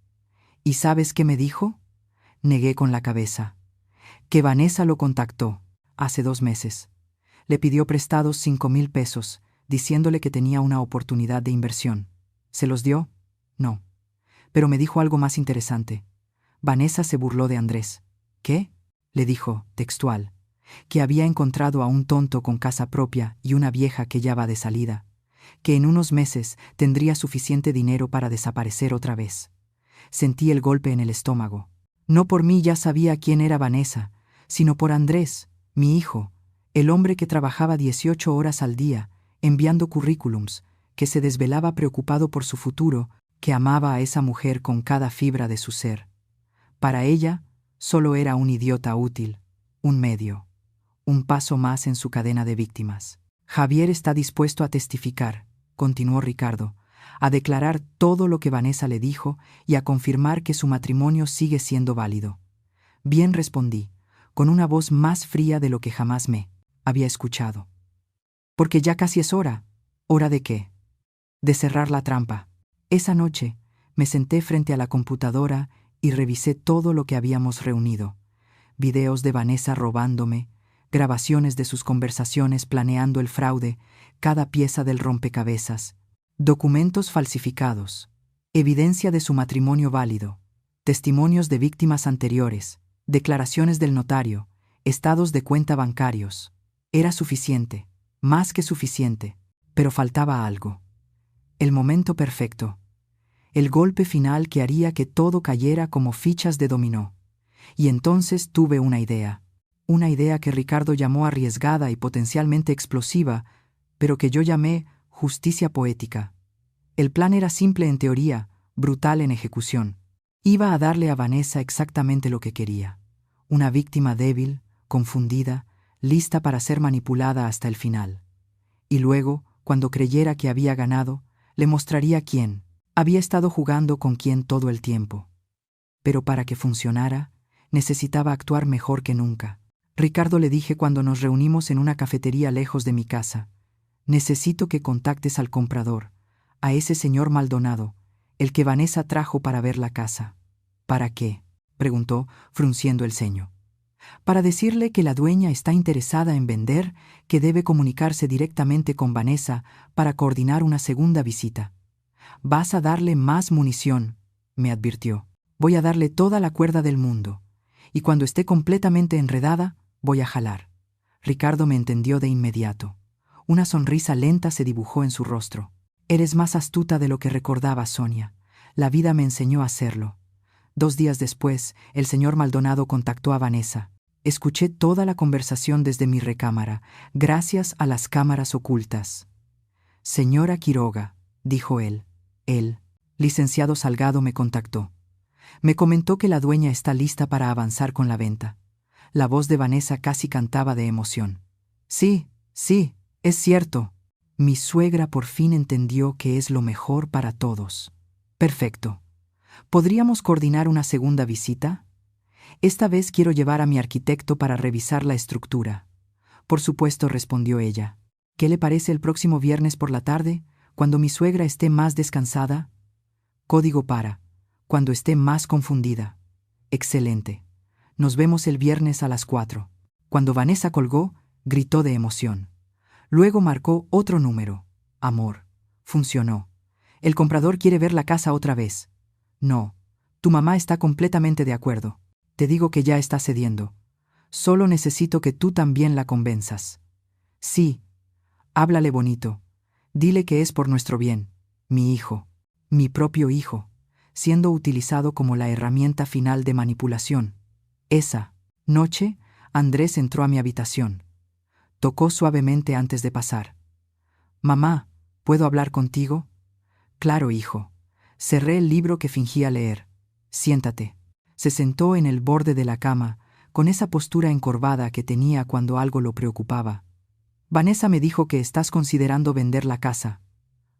¿Y sabes qué me dijo? Negué con la cabeza. Que Vanessa lo contactó, hace 2 meses. Le pidió prestados 5,000 pesos, diciéndole que tenía una oportunidad de inversión. ¿Se los dio? No. Pero me dijo algo más interesante. Vanessa se burló de Andrés. ¿Qué? Le dijo, textual, que había encontrado a un tonto con casa propia y una vieja que ya va de salida, que en unos meses tendría suficiente dinero para desaparecer otra vez. Sentí el golpe en el estómago. No por mí ya sabía quién era Vanessa, sino por Andrés, mi hijo, el hombre que trabajaba 18 horas al día, enviando currículums, que se desvelaba preocupado por su futuro, que amaba a esa mujer con cada fibra de su ser. Para ella, solo era un idiota útil, un medio, un paso más en su cadena de víctimas. Javier está dispuesto a testificar, continuó Ricardo, a declarar todo lo que Vanessa le dijo y a confirmar que su matrimonio sigue siendo válido. Bien, respondí, con una voz más fría de lo que jamás me había escuchado. Porque ya casi es hora. ¿Hora de qué? De cerrar la trampa. Esa noche me senté frente a la computadora y revisé todo lo que habíamos reunido. Videos de Vanessa robándome, grabaciones de sus conversaciones planeando el fraude, cada pieza del rompecabezas, documentos falsificados, evidencia de su matrimonio válido, testimonios de víctimas anteriores, declaraciones del notario, estados de cuenta bancarios. Era suficiente, más que suficiente, pero faltaba algo. El momento perfecto. El golpe final que haría que todo cayera como fichas de dominó. Y entonces tuve una idea. Una idea que Ricardo llamó arriesgada y potencialmente explosiva, pero que yo llamé justicia poética. El plan era simple en teoría, brutal en ejecución. Iba a darle a Vanessa exactamente lo que quería. Una víctima débil, confundida, lista para ser manipulada hasta el final. Y luego, cuando creyera que había ganado, le mostraría quién Había estado jugando con quién todo el tiempo. Pero para que funcionara, necesitaba actuar mejor que nunca. Ricardo, le dije cuando nos reunimos en una cafetería lejos de mi casa, necesito que contactes al comprador, a ese señor Maldonado, el que Vanessa trajo para ver la casa. ¿Para qué?, preguntó, frunciendo el ceño. Para decirle que la dueña está interesada en vender, que debe comunicarse directamente con Vanessa para coordinar una segunda visita. Vas a darle más munición, me advirtió. Voy a darle toda la cuerda del mundo. Y cuando esté completamente enredada, voy a jalar. Ricardo me entendió de inmediato. Una sonrisa lenta se dibujó en su rostro. Eres más astuta de lo que recordaba, Sonia. La vida me enseñó a hacerlo. 2 días después, el señor Maldonado contactó a Vanessa. Escuché toda la conversación desde mi recámara, gracias a las cámaras ocultas. Señora Quiroga, dijo él. El licenciado Salgado me contactó. Me comentó que la dueña está lista para avanzar con la venta. La voz de Vanessa casi cantaba de emoción. Sí, es cierto. Mi suegra por fin entendió que es lo mejor para todos. Perfecto. ¿Podríamos coordinar una segunda visita? Esta vez quiero llevar a mi arquitecto para revisar la estructura. Por supuesto, respondió ella. ¿Qué le parece el próximo viernes por la tarde, cuando mi suegra esté más descansada? Código para, cuando esté más confundida. Excelente. Nos vemos el viernes a las 4. Cuando Vanessa colgó, gritó de emoción. Luego marcó otro número. Amor. Funcionó. El comprador quiere ver la casa otra vez. No. Tu mamá está completamente de acuerdo. Te digo que ya está cediendo. Solo necesito que tú también la convenzas. Sí. Háblale bonito. Dile que es por nuestro bien. Mi hijo. Mi propio hijo. Siendo utilizado como la herramienta final de manipulación. Esa noche, Andrés entró a mi habitación. Tocó suavemente antes de pasar. Mamá, ¿puedo hablar contigo? Claro, hijo. Cerré el libro que fingía leer. Siéntate. Se sentó en el borde de la cama, con esa postura encorvada que tenía cuando algo lo preocupaba. Vanessa me dijo que estás considerando vender la casa.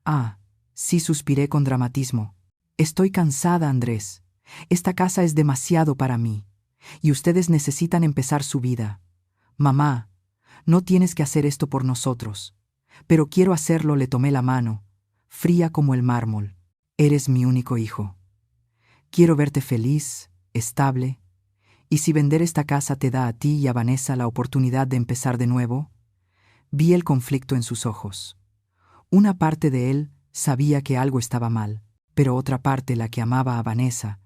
Ah, sí, suspiré con dramatismo. Estoy cansada, Andrés. Esta casa es demasiado para mí. Y ustedes necesitan empezar su vida. Mamá, no tienes que hacer esto por nosotros. Pero quiero hacerlo, le tomé la mano, fría como el mármol. Eres mi único hijo. Quiero verte feliz, estable. ¿Y si vender esta casa te da a ti y a Vanessa la oportunidad de empezar de nuevo? Vi el conflicto en sus ojos. Una parte de él sabía que algo estaba mal, pero otra parte, la que amaba a Vanessa,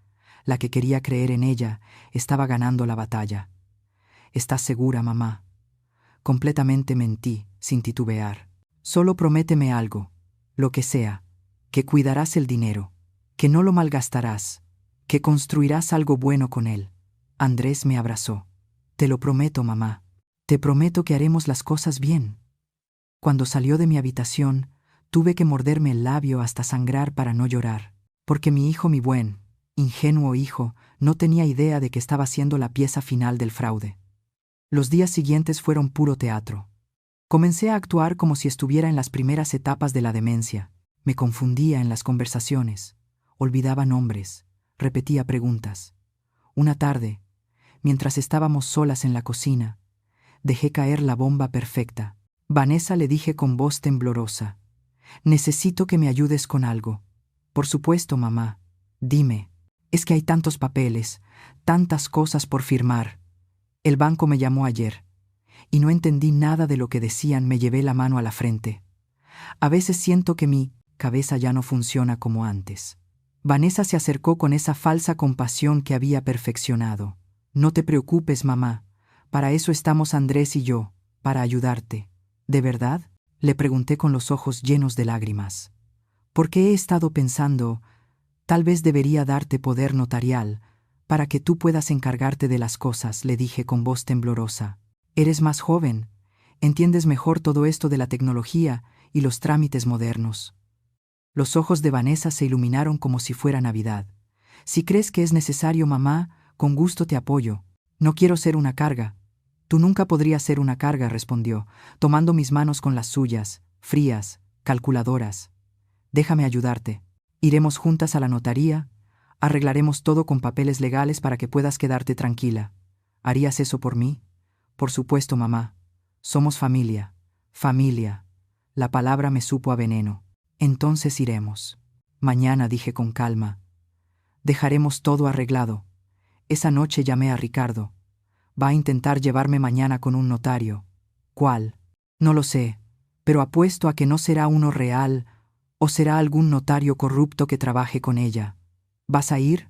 la que quería creer en ella, estaba ganando la batalla. ¿Estás segura, mamá? Completamente, mentí, sin titubear. Solo prométeme algo, lo que sea, que cuidarás el dinero, que no lo malgastarás, que construirás algo bueno con él. Andrés me abrazó. Te lo prometo, mamá. Te prometo que haremos las cosas bien. Cuando salió de mi habitación, tuve que morderme el labio hasta sangrar para no llorar, porque mi hijo, mi buen, ingenuo hijo, no tenía idea de que estaba siendo la pieza final del fraude. Los días siguientes fueron puro teatro. Comencé a actuar como si estuviera en las primeras etapas de la demencia. Me confundía en las conversaciones, olvidaba nombres, repetía preguntas. Una tarde, mientras estábamos solas en la cocina, dejé caer la bomba perfecta. Vanessa, le dije con voz temblorosa, necesito que me ayudes con algo. Por supuesto, mamá. Dime. Es que hay tantos papeles, tantas cosas por firmar. El banco me llamó ayer, y no entendí nada de lo que decían. Me llevé la mano a la frente. A veces siento que mi cabeza ya no funciona como antes. Vanessa se acercó con esa falsa compasión que había perfeccionado. No te preocupes, mamá. Para eso estamos Andrés y yo, para ayudarte. ¿De verdad?, le pregunté con los ojos llenos de lágrimas. Porque he estado pensando, tal vez debería darte poder notarial, para que tú puedas encargarte de las cosas, le dije con voz temblorosa. Eres más joven, entiendes mejor todo esto de la tecnología y los trámites modernos. Los ojos de Vanessa se iluminaron como si fuera Navidad. Si crees que es necesario, mamá, con gusto te apoyo. No quiero ser una carga. Tú nunca podrías ser una carga, respondió, tomando mis manos con las suyas, frías, calculadoras. Déjame ayudarte. Iremos juntas a la notaría, arreglaremos todo con papeles legales para que puedas quedarte tranquila. ¿Harías eso por mí? Por supuesto, mamá. Somos familia. Familia. La palabra me supo a veneno. Entonces iremos. Mañana, dije con calma. Dejaremos todo arreglado. Esa noche llamé a Ricardo. Va a intentar llevarme mañana con un notario. ¿Cuál? No lo sé, pero apuesto a que no será uno real o será algún notario corrupto que trabaje con ella. ¿Vas a ir?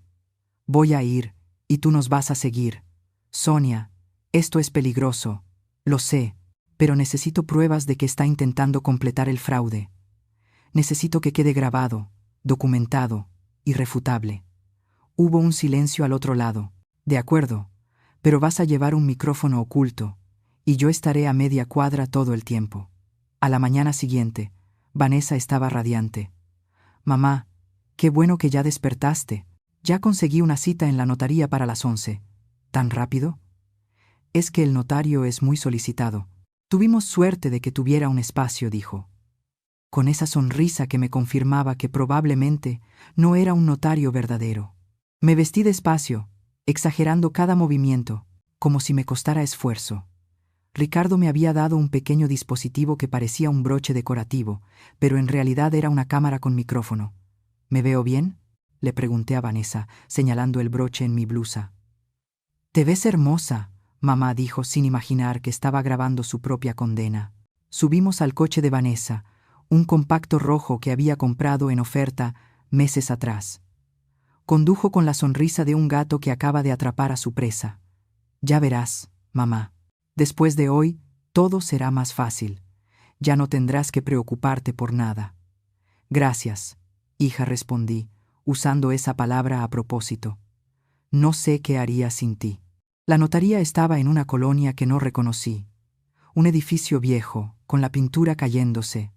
Voy a ir, y tú nos vas a seguir. Sonia, esto es peligroso. Lo sé, pero necesito pruebas de que está intentando completar el fraude. Necesito que quede grabado, documentado, irrefutable. Hubo un silencio al otro lado. De acuerdo, pero vas a llevar un micrófono oculto, y yo estaré a media cuadra todo el tiempo. A la mañana siguiente, Vanessa estaba radiante. Mamá, qué bueno que ya despertaste. Ya conseguí una cita en la notaría para las 11. ¿Tan rápido? Es que el notario es muy solicitado. Tuvimos suerte de que tuviera un espacio, dijo, con esa sonrisa que me confirmaba que probablemente no era un notario verdadero. Me vestí despacio, exagerando cada movimiento, como si me costara esfuerzo. Ricardo me había dado un pequeño dispositivo que parecía un broche decorativo, pero en realidad era una cámara con micrófono. ¿Me veo bien?, le pregunté a Vanessa, señalando el broche en mi blusa. «Te ves hermosa», mamá dijo sin imaginar que estaba grabando su propia condena. Subimos al coche de Vanessa, un compacto rojo que había comprado en oferta meses atrás. Condujo con la sonrisa de un gato que acaba de atrapar a su presa. «Ya verás, mamá. Después de hoy, todo será más fácil. Ya no tendrás que preocuparte por nada». «Gracias, hija», respondí, usando esa palabra a propósito. «No sé qué haría sin ti». La notaría estaba en una colonia que no reconocí. Un edificio viejo, con la pintura cayéndose.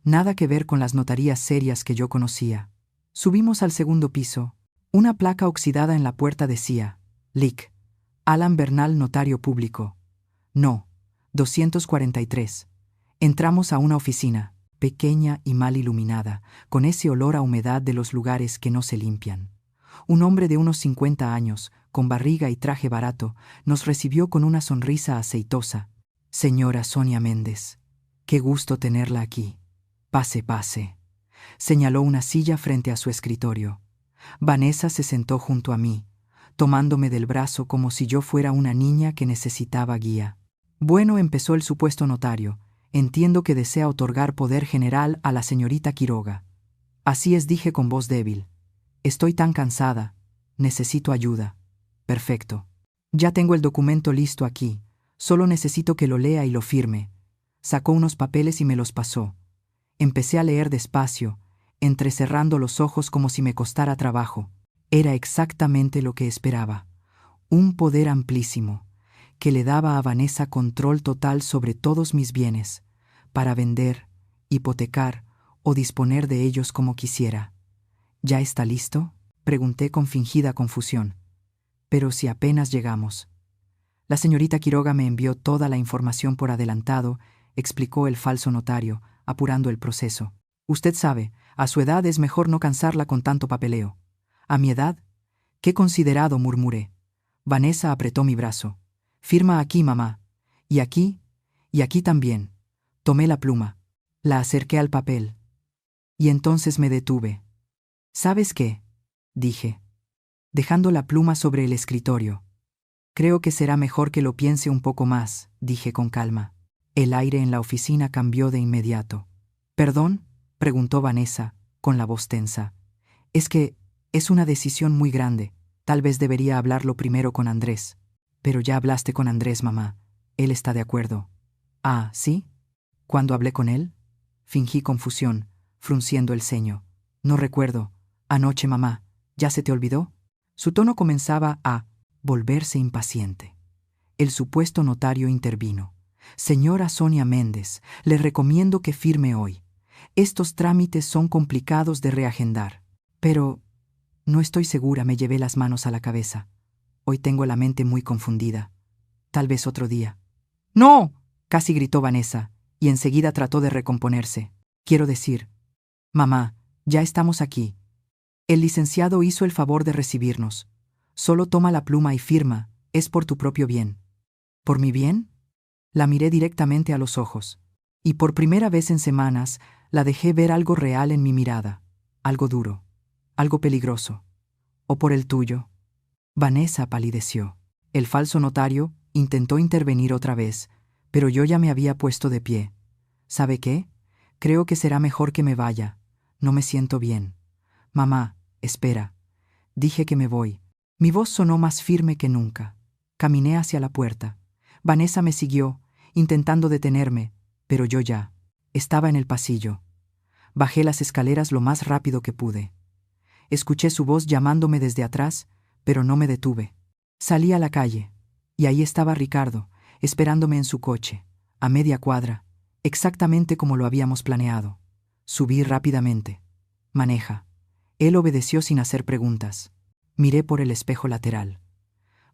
Nada que ver con las notarías serias que yo conocía. Subimos al segundo piso. Una placa oxidada en la puerta decía: Lic. Alan Bernal, notario público. No, 243. Entramos a una oficina, pequeña y mal iluminada, con ese olor a humedad de los lugares que no se limpian. Un hombre de unos 50 años, con barriga y traje barato, nos recibió con una sonrisa aceitosa. «Señora Sonia Méndez, qué gusto tenerla aquí. Pase, pase». Señaló una silla frente a su escritorio. Vanessa se sentó junto a mí, tomándome del brazo como si yo fuera una niña que necesitaba guía. «Bueno», empezó el supuesto notario, «entiendo que desea otorgar poder general a la señorita Quiroga». «Así es», dije con voz débil. «Estoy tan cansada. Necesito ayuda». «Perfecto. Ya tengo el documento listo aquí. Solo necesito que lo lea y lo firme». Sacó unos papeles y me los pasó. Empecé a leer despacio, entrecerrando los ojos como si me costara trabajo. Era exactamente lo que esperaba. Un poder amplísimo, que le daba a Vanessa control total sobre todos mis bienes, para vender, hipotecar o disponer de ellos como quisiera. «¿Ya está listo?», pregunté con fingida confusión. «Pero si apenas llegamos». «La señorita Quiroga me envió toda la información por adelantado», explicó el falso notario, apurando el proceso. «Usted sabe, a su edad es mejor no cansarla con tanto papeleo». «¿A mi edad? Qué considerado», murmuré. Vanessa apretó mi brazo. «Firma aquí, mamá. Y aquí también». Tomé la pluma. La acerqué al papel. Y entonces me detuve. «¿Sabes qué?», dije, dejando la pluma sobre el escritorio. «Creo que será mejor que lo piense un poco más», dije con calma. El aire en la oficina cambió de inmediato. «¿Perdón?», preguntó Vanessa, con la voz tensa. «Es que es una decisión muy grande. Tal vez debería hablarlo primero con Andrés». «Pero ya hablaste con Andrés, mamá. Él está de acuerdo». «Ah, ¿sí? ¿Cuándo hablé con él?». Fingí confusión, frunciendo el ceño. «No recuerdo. Anoche, mamá. ¿Ya se te olvidó?». Su tono comenzaba a volverse impaciente. El supuesto notario intervino. «Señora Sonia Méndez, le recomiendo que firme hoy. Estos trámites son complicados de reagendar». «Pero no estoy segura», me llevé las manos a la cabeza. «Hoy tengo la mente muy confundida. Tal vez otro día». «¡No!», casi gritó Vanessa, y enseguida trató de recomponerse. «Quiero decir, mamá, ya estamos aquí, El licenciado hizo el favor de recibirnos. Solo toma la pluma y firma, es por tu propio bien. ¿Por mi bien? La miré directamente a los ojos. Y por primera vez en semanas, la dejé ver algo real en mi mirada. Algo duro. Algo peligroso. ¿O por el tuyo? Vanessa palideció. El falso notario intentó intervenir otra vez, pero yo ya me había puesto de pie. ¿Sabe qué? Creo que será mejor que me vaya. No me siento bien. Mamá, espera. Dije que me voy. Mi voz sonó más firme que nunca. Caminé hacia la puerta. Vanessa me siguió, intentando detenerme, pero yo ya estaba en el pasillo. Bajé las escaleras lo más rápido que pude. Escuché su voz llamándome desde atrás, pero no me detuve. Salí a la calle, y ahí estaba Ricardo, esperándome en su coche, a media cuadra, exactamente como lo habíamos planeado. Subí rápidamente. Maneja. Él obedeció sin hacer preguntas. Miré por el espejo lateral.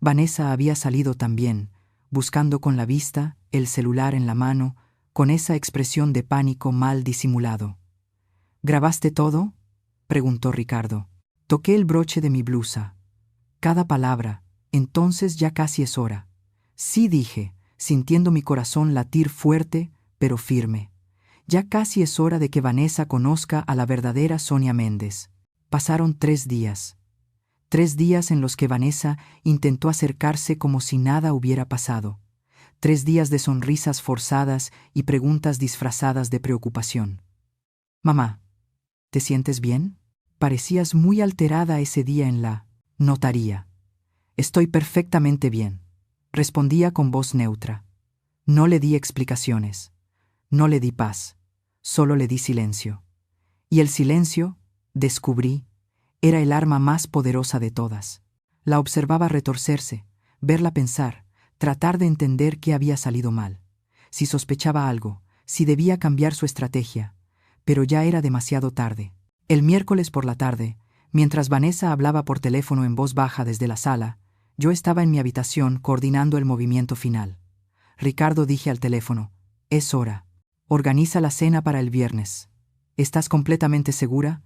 Vanessa había salido también, buscando con la vista, el celular en la mano, con esa expresión de pánico mal disimulado. ¿Grabaste todo?, preguntó Ricardo. Toqué el broche de mi blusa. Cada palabra, entonces ya casi es hora. Sí, dije, sintiendo mi corazón latir fuerte, pero firme. Ya casi es hora de que Vanessa conozca a la verdadera Sonia Méndez. Pasaron 3 días. 3 días en los que Vanessa intentó acercarse como si nada hubiera pasado. 3 días de sonrisas forzadas y preguntas disfrazadas de preocupación. Mamá, ¿te sientes bien? Parecías muy alterada ese día en la notaría. Estoy perfectamente bien, respondía con voz neutra. No le di explicaciones. No le di paz. Solo le di silencio. Y el silencio, descubrí, era el arma más poderosa de todas. La observaba retorcerse, verla pensar, tratar de entender qué había salido mal, si sospechaba algo, si debía cambiar su estrategia, pero ya era demasiado tarde. El miércoles por la tarde, mientras Vanessa hablaba por teléfono en voz baja desde la sala, yo estaba en mi habitación coordinando el movimiento final. Ricardo, dije al teléfono, es hora. Organiza la cena para el viernes. ¿Estás completamente segura?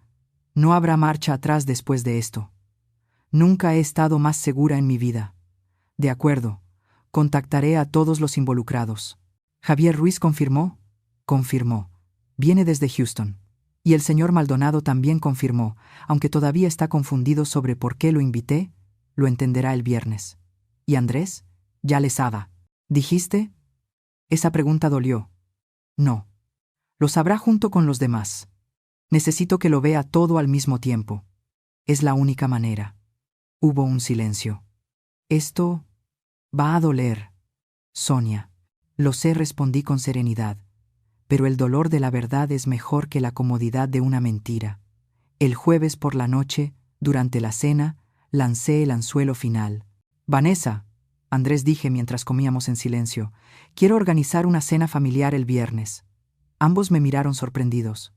No habrá marcha atrás después de esto. Nunca he estado más segura en mi vida. De acuerdo. Contactaré a todos los involucrados. Javier Ruiz confirmó. Confirmó. Viene desde Houston. Y el señor Maldonado también confirmó, aunque todavía está confundido sobre por qué lo invité, lo entenderá el viernes. ¿Y Andrés? Ya le sabe. ¿Dijiste? Esa pregunta dolió. No. Lo sabrá junto con los demás. Necesito que lo vea todo al mismo tiempo. Es la única manera. Hubo un silencio. Esto va a doler, Sonia. Lo sé, respondí con serenidad. Pero el dolor de la verdad es mejor que la comodidad de una mentira. El jueves por la noche, durante la cena, lancé el anzuelo final. Vanessa, Andrés, dije mientras comíamos en silencio, quiero organizar una cena familiar el viernes. Ambos me miraron sorprendidos.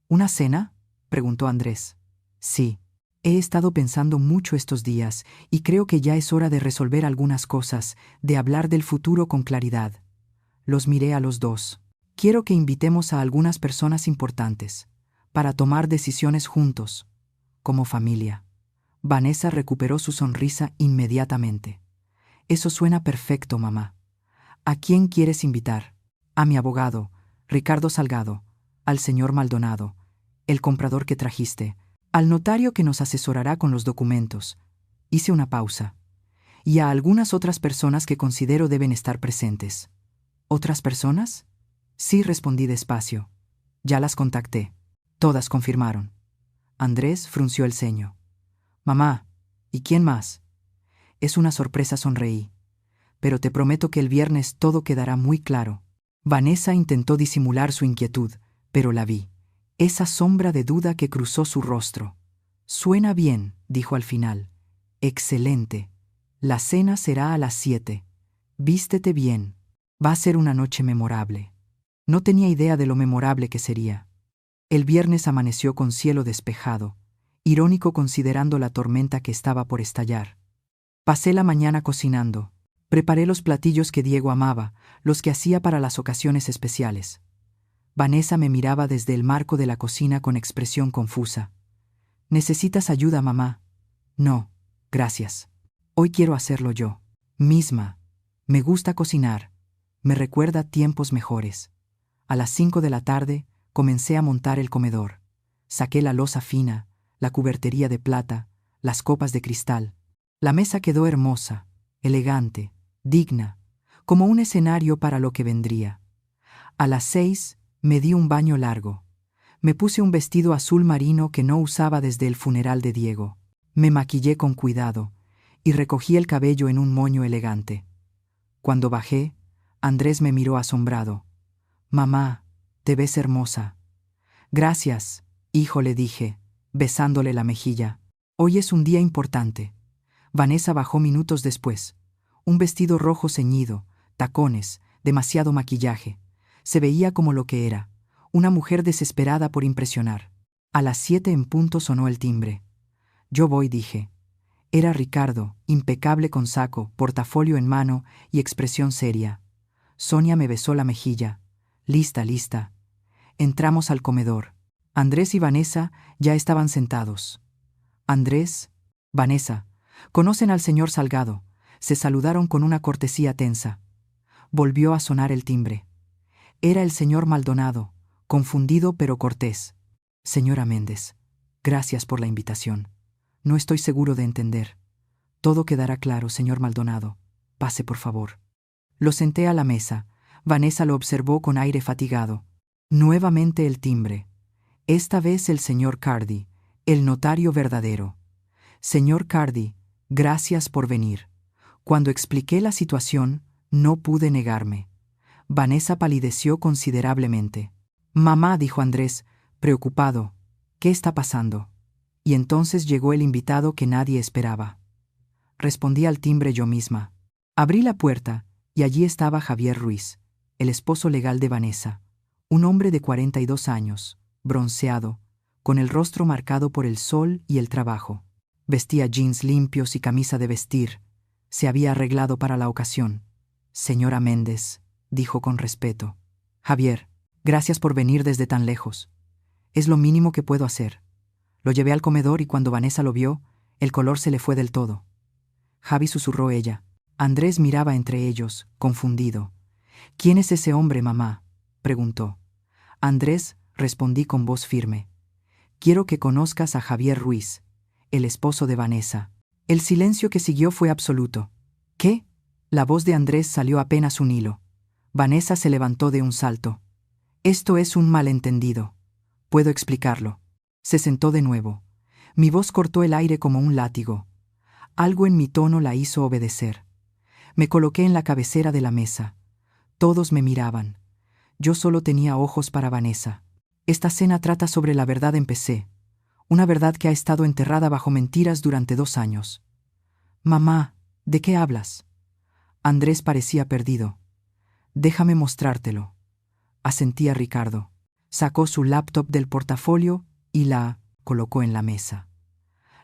¿Una cena?, preguntó Andrés. Sí. He estado pensando mucho estos días y creo que ya es hora de resolver algunas cosas, de hablar del futuro con claridad. Los miré a los dos. Quiero que invitemos a algunas personas importantes, para tomar decisiones juntos, como familia. Vanessa recuperó su sonrisa inmediatamente. Eso suena perfecto, mamá. ¿A quién quieres invitar? A mi abogado, Ricardo Salgado, al señor Maldonado, el comprador que trajiste, al notario que nos asesorará con los documentos. Hice una pausa. Y a algunas otras personas que considero deben estar presentes. ¿Otras personas? Sí, respondí despacio. Ya las contacté. Todas confirmaron. Andrés frunció el ceño. Mamá, ¿y quién más? Es una sorpresa, sonreí. Pero te prometo que el viernes todo quedará muy claro. Vanessa intentó disimular su inquietud, pero la vi. Esa sombra de duda que cruzó su rostro. Suena bien, dijo al final. Excelente. La cena será a las 7. Vístete bien. Va a ser una noche memorable. No tenía idea de lo memorable que sería. El viernes amaneció con cielo despejado, irónico considerando la tormenta que estaba por estallar. Pasé la mañana cocinando. Preparé los platillos que Diego amaba, los que hacía para las ocasiones especiales. Vanessa me miraba desde el marco de la cocina con expresión confusa. ¿Necesitas ayuda, mamá? No, gracias. Hoy quiero hacerlo yo. Misma. Me gusta cocinar. Me recuerda tiempos mejores. A las 5 de la tarde comencé a montar el comedor. Saqué la loza fina, la cubertería de plata, las copas de cristal. La mesa quedó hermosa, elegante, digna, como un escenario para lo que vendría. A las 6 me di un baño largo. Me puse un vestido azul marino que no usaba desde el funeral de Diego. Me maquillé con cuidado y recogí el cabello en un moño elegante. Cuando bajé, Andrés me miró asombrado. «Mamá, te ves hermosa». «Gracias, hijo», le dije, besándole la mejilla. «Hoy es un día importante». Vanessa bajó minutos después. Un vestido rojo ceñido, tacones, demasiado maquillaje. Se veía como lo que era, una mujer desesperada por impresionar. A las 7 en punto sonó el timbre. «Yo voy», dije. Era Ricardo, impecable con saco, portafolio en mano y expresión seria. Sonia me besó la mejilla. «Lista, lista». Entramos al comedor. Andrés y Vanessa ya estaban sentados. «Andrés, Vanessa, conocen al señor Salgado». Se saludaron con una cortesía tensa. Volvió a sonar el timbre. Era el señor Maldonado, confundido pero cortés. «Señora Méndez, gracias por la invitación. No estoy seguro de entender». «Todo quedará claro, señor Maldonado. Pase, por favor». Lo senté a la mesa. Vanessa lo observó con aire fatigado. Nuevamente el timbre. Esta vez el señor Cardi, el notario verdadero. «Señor Cardi, gracias por venir». Cuando expliqué la situación, no pude negarme. Vanessa palideció considerablemente. «Mamá», dijo Andrés, preocupado, «¿qué está pasando?». Y entonces llegó el invitado que nadie esperaba. Respondí al timbre yo misma. Abrí la puerta, y allí estaba Javier Ruiz, el esposo legal de Vanessa, un hombre de 42 años, bronceado, con el rostro marcado por el sol y el trabajo. Vestía jeans limpios y camisa de vestir. Se había arreglado para la ocasión. «Señora Méndez», dijo con respeto. «Javier, gracias por venir desde tan lejos. Es lo mínimo que puedo hacer». Lo llevé al comedor y cuando Vanessa lo vio, el color se le fue del todo. «Javi», susurró ella. Andrés miraba entre ellos, confundido. «¿Quién es ese hombre, mamá?», preguntó. «Andrés», respondí con voz firme. «Quiero que conozcas a Javier Ruiz, el esposo de Vanessa». El silencio que siguió fue absoluto. «¿Qué?». La voz de Andrés salió apenas un hilo. Vanessa se levantó de un salto. «Esto es un malentendido. Puedo explicarlo». Se sentó de nuevo. Mi voz cortó el aire como un látigo. Algo en mi tono la hizo obedecer. Me coloqué en la cabecera de la mesa. Todos me miraban. Yo solo tenía ojos para Vanessa. «Esta cena trata sobre la verdad», empecé. «Una verdad que ha estado enterrada bajo mentiras durante 2 años». «Mamá, ¿de qué hablas?». Andrés parecía perdido. «Déjame mostrártelo». Asentía Ricardo. Sacó su laptop del portafolio y la colocó en la mesa.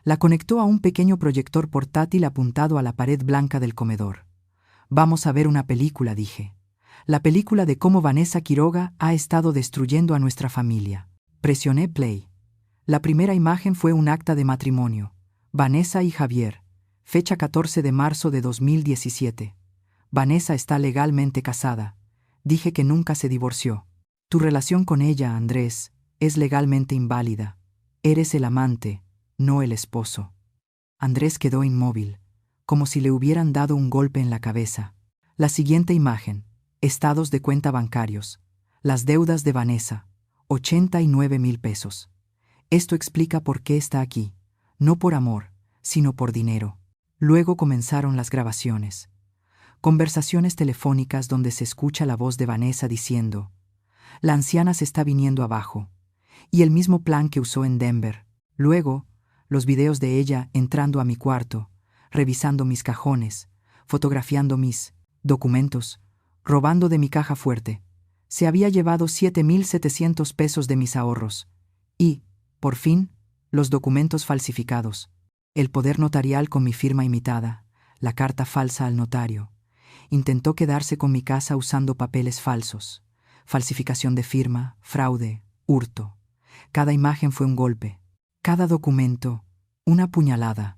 La conectó a un pequeño proyector portátil apuntado a la pared blanca del comedor. «Vamos a ver una película», dije. «La película de cómo Vanessa Quiroga ha estado destruyendo a nuestra familia». Presioné play. La primera imagen fue un acta de matrimonio. Vanessa y Javier. Fecha 14 de marzo de 2017. Vanessa está legalmente casada. Dije que nunca se divorció. Tu relación con ella, Andrés, es legalmente inválida. Eres el amante, no el esposo. Andrés quedó inmóvil, como si le hubieran dado un golpe en la cabeza. La siguiente imagen. Estados de cuenta bancarios. Las deudas de Vanessa. 89,000 pesos. Esto explica por qué está aquí. No por amor, sino por dinero. Luego comenzaron las grabaciones. Conversaciones telefónicas donde se escucha la voz de Vanessa diciendo: «La anciana se está viniendo abajo». Y el mismo plan que usó en Denver. Luego, los videos de ella entrando a mi cuarto, revisando mis cajones, fotografiando mis documentos, robando de mi caja fuerte. Se había llevado 7,700 pesos de mis ahorros. Y, por fin, los documentos falsificados. El poder notarial con mi firma imitada, la carta falsa al notario. Intentó quedarse con mi casa usando papeles falsos. Falsificación de firma, fraude, hurto. Cada imagen fue un golpe. Cada documento, una puñalada.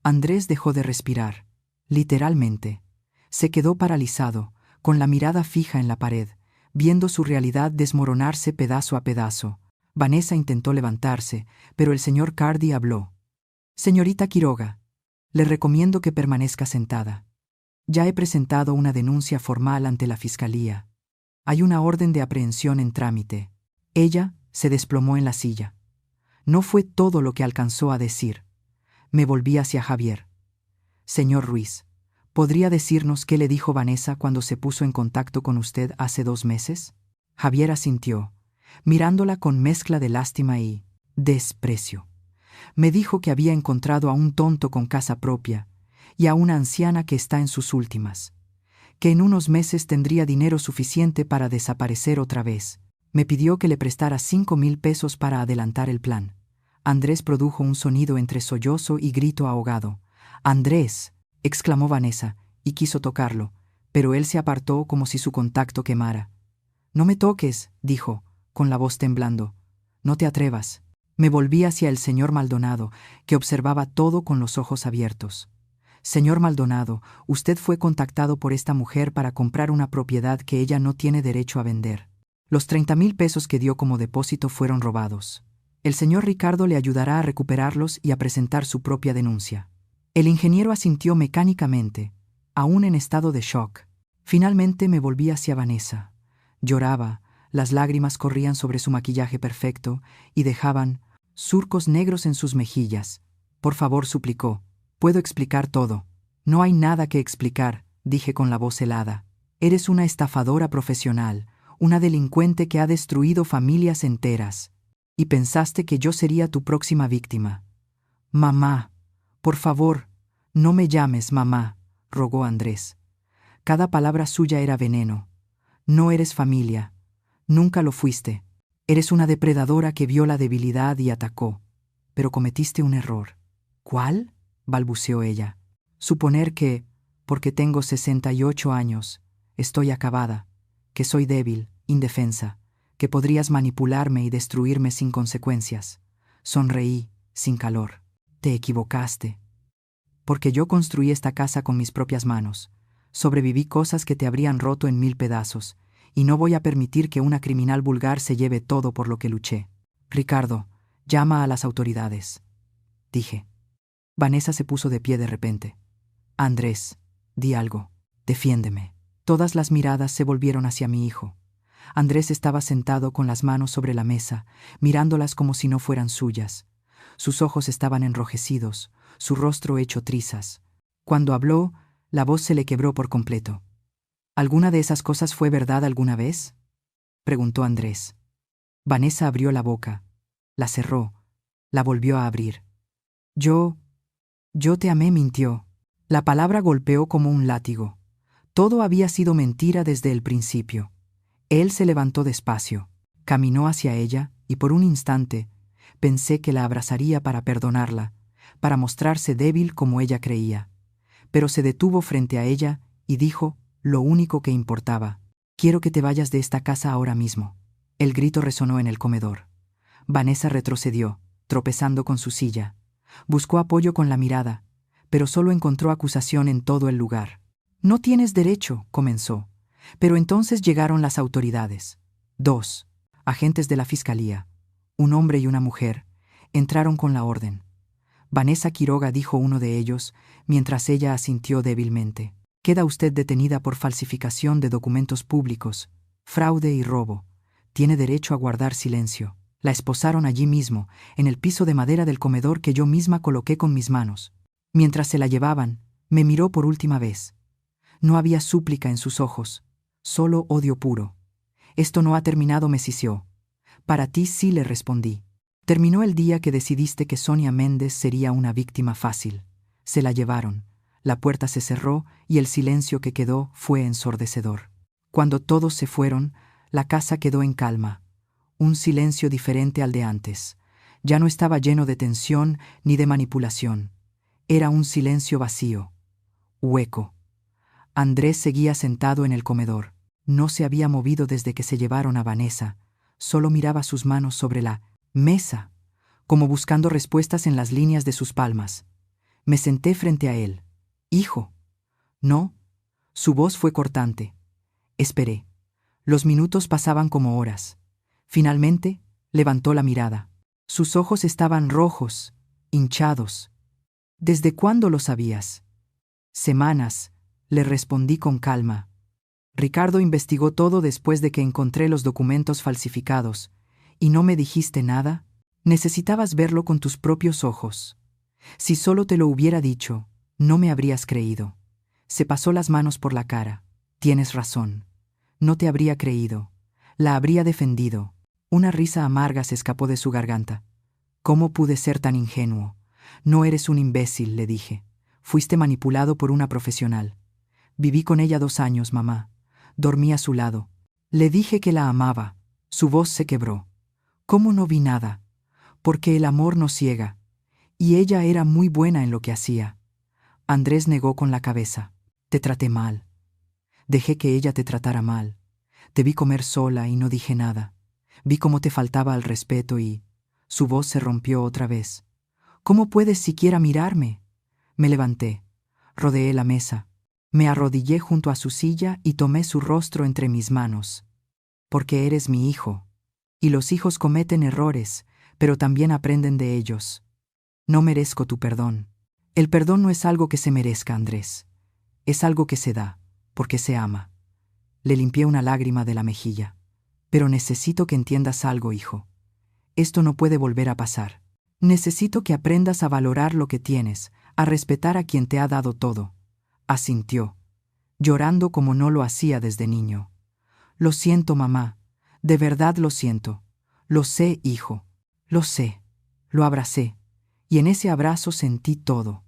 Andrés dejó de respirar. Literalmente. Se quedó paralizado, con la mirada fija en la pared, viendo su realidad desmoronarse pedazo a pedazo. Vanessa intentó levantarse, pero el señor Cardi habló. Señorita Quiroga, le recomiendo que permanezca sentada. Ya he presentado una denuncia formal ante la Fiscalía. Hay una orden de aprehensión en trámite. Ella se desplomó en la silla. No fue todo lo que alcanzó a decir. Me volví hacia Javier. Señor Ruiz, ¿podría decirnos qué le dijo Vanessa cuando se puso en contacto con usted hace 2 meses? Javier asintió, mirándola con mezcla de lástima y desprecio. Me dijo que había encontrado a un tonto con casa propia y a una anciana que está en sus últimas, que en unos meses tendría dinero suficiente para desaparecer otra vez. Me pidió que le prestara 5,000 pesos para adelantar el plan. Andrés produjo un sonido entre sollozo y grito ahogado. «¡Andrés!», exclamó Vanessa, y quiso tocarlo, pero él se apartó como si su contacto quemara. «No me toques», dijo, con la voz temblando. «No te atrevas». Me volví hacia el señor Maldonado, que observaba todo con los ojos abiertos. «Señor Maldonado, usted fue contactado por esta mujer para comprar una propiedad que ella no tiene derecho a vender. Los 30,000 pesos que dio como depósito fueron robados. El señor Ricardo le ayudará a recuperarlos y a presentar su propia denuncia». El ingeniero asintió mecánicamente, aún en estado de shock. Finalmente me volví hacia Vanessa. Lloraba, las lágrimas corrían sobre su maquillaje perfecto y dejaban surcos negros en sus mejillas. «Por favor», suplicó, «puedo explicar todo». «No hay nada que explicar», dije con la voz helada. «Eres una estafadora profesional, una delincuente que ha destruido familias enteras. Y pensaste que yo sería tu próxima víctima». «Mamá, por favor, no me llames mamá», rogó Andrés. Cada palabra suya era veneno. «No eres familia. Nunca lo fuiste. Eres una depredadora que vio la debilidad y atacó. Pero cometiste un error». «¿Cuál?», balbuceó ella. «Suponer que, porque tengo 68 años, estoy acabada, que soy débil, indefensa, que podrías manipularme y destruirme sin consecuencias». Sonreí, sin calor. «Te equivocaste. Porque yo construí esta casa con mis propias manos. Sobreviví cosas que te habrían roto en 1000 pedazos, y no voy a permitir que una criminal vulgar se lleve todo por lo que luché. Ricardo, llama a las autoridades», dije. Vanessa se puso de pie de repente. «Andrés, di algo. Defiéndeme». Todas las miradas se volvieron hacia mi hijo. Andrés estaba sentado con las manos sobre la mesa, mirándolas como si no fueran suyas. Sus ojos estaban enrojecidos, su rostro hecho trizas. Cuando habló, la voz se le quebró por completo. «¿Alguna de esas cosas fue verdad alguna vez?», preguntó Andrés. Vanessa abrió la boca, la cerró, la volvió a abrir. Yo te amé», mintió. La palabra golpeó como un látigo. Todo había sido mentira desde el principio. Él se levantó despacio, caminó hacia ella y por un instante pensé que la abrazaría para perdonarla, para mostrarse débil como ella creía. Pero se detuvo frente a ella y dijo lo único que importaba: «Quiero que te vayas de esta casa ahora mismo». El grito resonó en el comedor. Vanessa retrocedió, tropezando con su silla. Buscó apoyo con la mirada, pero solo encontró acusación en todo el lugar. «No tienes derecho», comenzó. Pero entonces llegaron las autoridades. 2 agentes de la Fiscalía, un hombre y una mujer, entraron con la orden. Vanessa Quiroga, dijo uno de ellos, mientras ella asintió débilmente. «Queda usted detenida por falsificación de documentos públicos, fraude y robo. Tiene derecho a guardar silencio». La esposaron allí mismo, en el piso de madera del comedor que yo misma coloqué con mis manos. Mientras se la llevaban, me miró por última vez. No había súplica en sus ojos, solo odio puro. «Esto no ha terminado», me sisió. «Para ti sí», le respondí. «Terminó el día que decidiste que Sonia Méndez sería una víctima fácil». Se la llevaron, la puerta se cerró y el silencio que quedó fue ensordecedor. Cuando todos se fueron, la casa quedó en calma. Un silencio diferente al de antes. Ya no estaba lleno de tensión ni de manipulación. Era un silencio vacío, hueco. Andrés seguía sentado en el comedor. No se había movido desde que se llevaron a Vanessa. Solo miraba sus manos sobre la mesa, como buscando respuestas en las líneas de sus palmas. Me senté frente a él. «Hijo». «No». Su voz fue cortante. Esperé. Los minutos pasaban como horas. Finalmente, levantó la mirada. Sus ojos estaban rojos, hinchados. «¿Desde cuándo lo sabías?» «Semanas», le respondí con calma. «Ricardo investigó todo después de que encontré los documentos falsificados. ¿Y no me dijiste nada? Necesitabas verlo con tus propios ojos. Si solo te lo hubiera dicho, no me habrías creído». Se pasó las manos por la cara. «Tienes razón. No te habría creído. La habría defendido». Una risa amarga se escapó de su garganta. «¿Cómo pude ser tan ingenuo? No eres un imbécil», le dije. «Fuiste manipulado por una profesional. Viví con ella 2 años, mamá. Dormí a su lado. Le dije que la amaba». Su voz se quebró. «¿Cómo no vi nada? Porque el amor no ciega. Y ella era muy buena en lo que hacía». Andrés negó con la cabeza. «Te traté mal. Dejé que ella te tratara mal. Te vi comer sola y no dije nada. Vi cómo te faltaba al respeto y...» Su voz se rompió otra vez. «¿Cómo puedes siquiera mirarme?» Me levanté. Rodeé la mesa. Me arrodillé junto a su silla y tomé su rostro entre mis manos. «Porque eres mi hijo. Y los hijos cometen errores, pero también aprenden de ellos. No merezco tu perdón. El perdón no es algo que se merezca, Andrés. Es algo que se da, porque se ama». Le limpié una lágrima de la mejilla. «Pero necesito que entiendas algo, hijo. Esto no puede volver a pasar. Necesito que aprendas a valorar lo que tienes, a respetar a quien te ha dado todo». Asintió, llorando como no lo hacía desde niño. «Lo siento, mamá. De verdad lo siento. Lo sé, hijo. Lo sé». Lo abracé, y en ese abrazo sentí todo: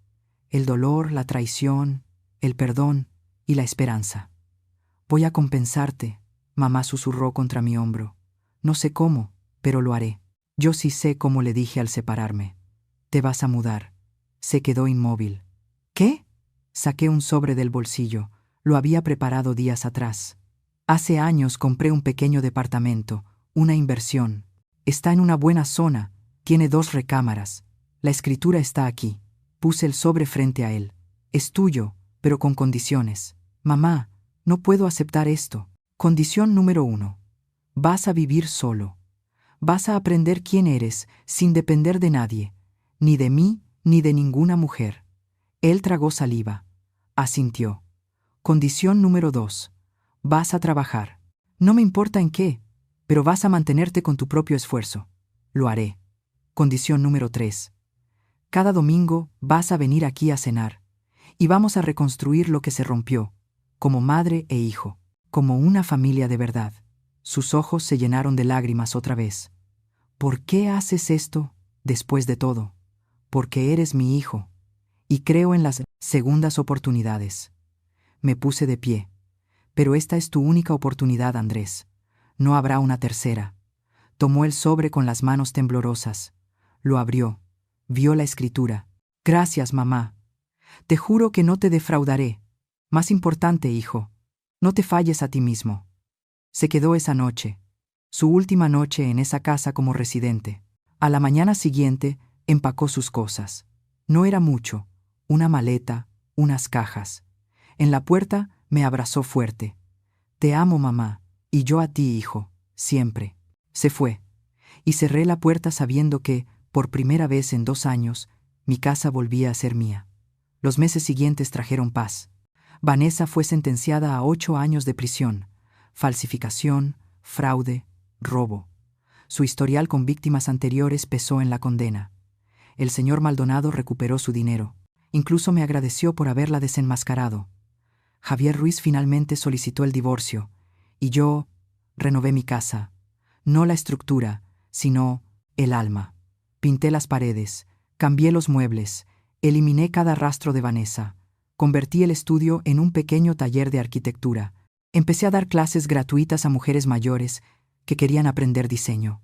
el dolor, la traición, el perdón y la esperanza. «Voy a compensarte», mamá susurró contra mi hombro. «No sé cómo, pero lo haré». Yo sí sé cómo, le dije al separarme. «Te vas a mudar». Se quedó inmóvil. «¿Qué?». Saqué un sobre del bolsillo. Lo había preparado días atrás. «Hace años compré un pequeño departamento, una inversión. Está en una buena zona, tiene 2 recámaras. La escritura está aquí». Puse el sobre frente a él. «Es tuyo, pero con condiciones». «Mamá, no puedo aceptar esto». «Condición número 1. Vas a vivir solo. Vas a aprender quién eres sin depender de nadie, ni de mí ni de ninguna mujer». Él tragó saliva. Asintió. «Condición número 2. Vas a trabajar. No me importa en qué, pero vas a mantenerte con tu propio esfuerzo». «Lo haré». Condición número 3. Cada domingo vas a venir aquí a cenar, y vamos a reconstruir lo que se rompió, como madre e hijo, como una familia de verdad». Sus ojos se llenaron de lágrimas otra vez. «¿Por qué haces esto, después de todo?» «Porque eres mi hijo, y creo en las segundas oportunidades». Me puse de pie. «Pero esta es tu única oportunidad, Andrés. No habrá una tercera». Tomó el sobre con las manos temblorosas. Lo abrió. Vio la escritura. «Gracias, mamá. Te juro que no te defraudaré. Más importante, hijo, no te falles a ti mismo». Se quedó esa noche, su última noche en esa casa como residente. A la mañana siguiente empacó sus cosas. No era mucho, una maleta, unas cajas. En la puerta me abrazó fuerte. «Te amo, mamá, y yo a ti, hijo, siempre». Se fue, y cerré la puerta sabiendo que, por primera vez en 2 años, mi casa volvía a ser mía. Los meses siguientes trajeron paz. Vanessa fue sentenciada a 8 años de prisión. Falsificación, fraude, robo. Su historial con víctimas anteriores pesó en la condena. El señor Maldonado recuperó su dinero. Incluso me agradeció por haberla desenmascarado. Javier Ruiz finalmente solicitó el divorcio, y yo renové mi casa. No la estructura, sino el alma. Pinté las paredes, cambié los muebles, eliminé cada rastro de Vanessa. Convertí el estudio en un pequeño taller de arquitectura. Empecé a dar clases gratuitas a mujeres mayores que querían aprender diseño.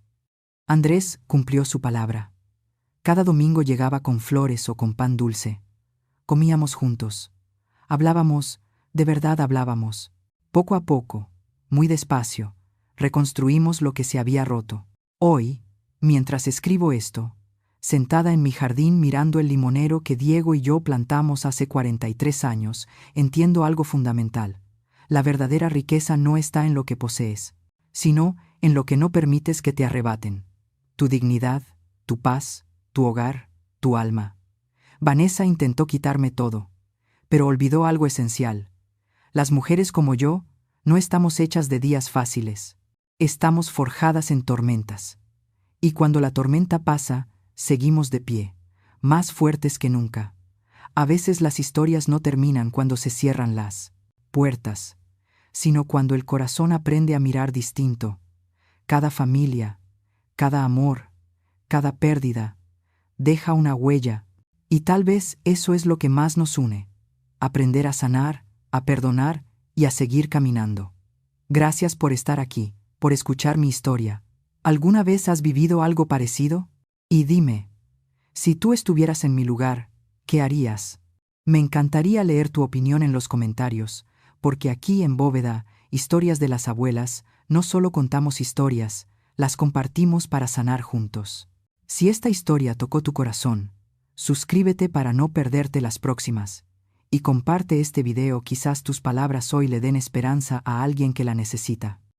Andrés cumplió su palabra. Cada domingo llegaba con flores o con pan dulce. Comíamos juntos. Hablábamos, de verdad hablábamos. Poco a poco, muy despacio, reconstruimos lo que se había roto. Hoy, mientras escribo esto, sentada en mi jardín mirando el limonero que Diego y yo plantamos hace 43 años, entiendo algo fundamental. La verdadera riqueza no está en lo que posees, sino en lo que no permites que te arrebaten. Tu dignidad, tu paz, tu hogar, tu alma. Vanessa intentó quitarme todo, pero olvidó algo esencial. Las mujeres como yo no estamos hechas de días fáciles. Estamos forjadas en tormentas. Y cuando la tormenta pasa, seguimos de pie, más fuertes que nunca. A veces las historias no terminan cuando se cierran las puertas, sino cuando el corazón aprende a mirar distinto. Cada familia, cada amor, cada pérdida, deja una huella, y tal vez eso es lo que más nos une: aprender a sanar, a perdonar y a seguir caminando. Gracias por estar aquí, por escuchar mi historia. ¿Alguna vez has vivido algo parecido? Y dime, si tú estuvieras en mi lugar, ¿qué harías? Me encantaría leer tu opinión en los comentarios, porque aquí en Bóveda, Historias de las Abuelas, no solo contamos historias, las compartimos para sanar juntos. Si esta historia tocó tu corazón, suscríbete para no perderte las próximas, y comparte este video, quizás tus palabras hoy le den esperanza a alguien que la necesita.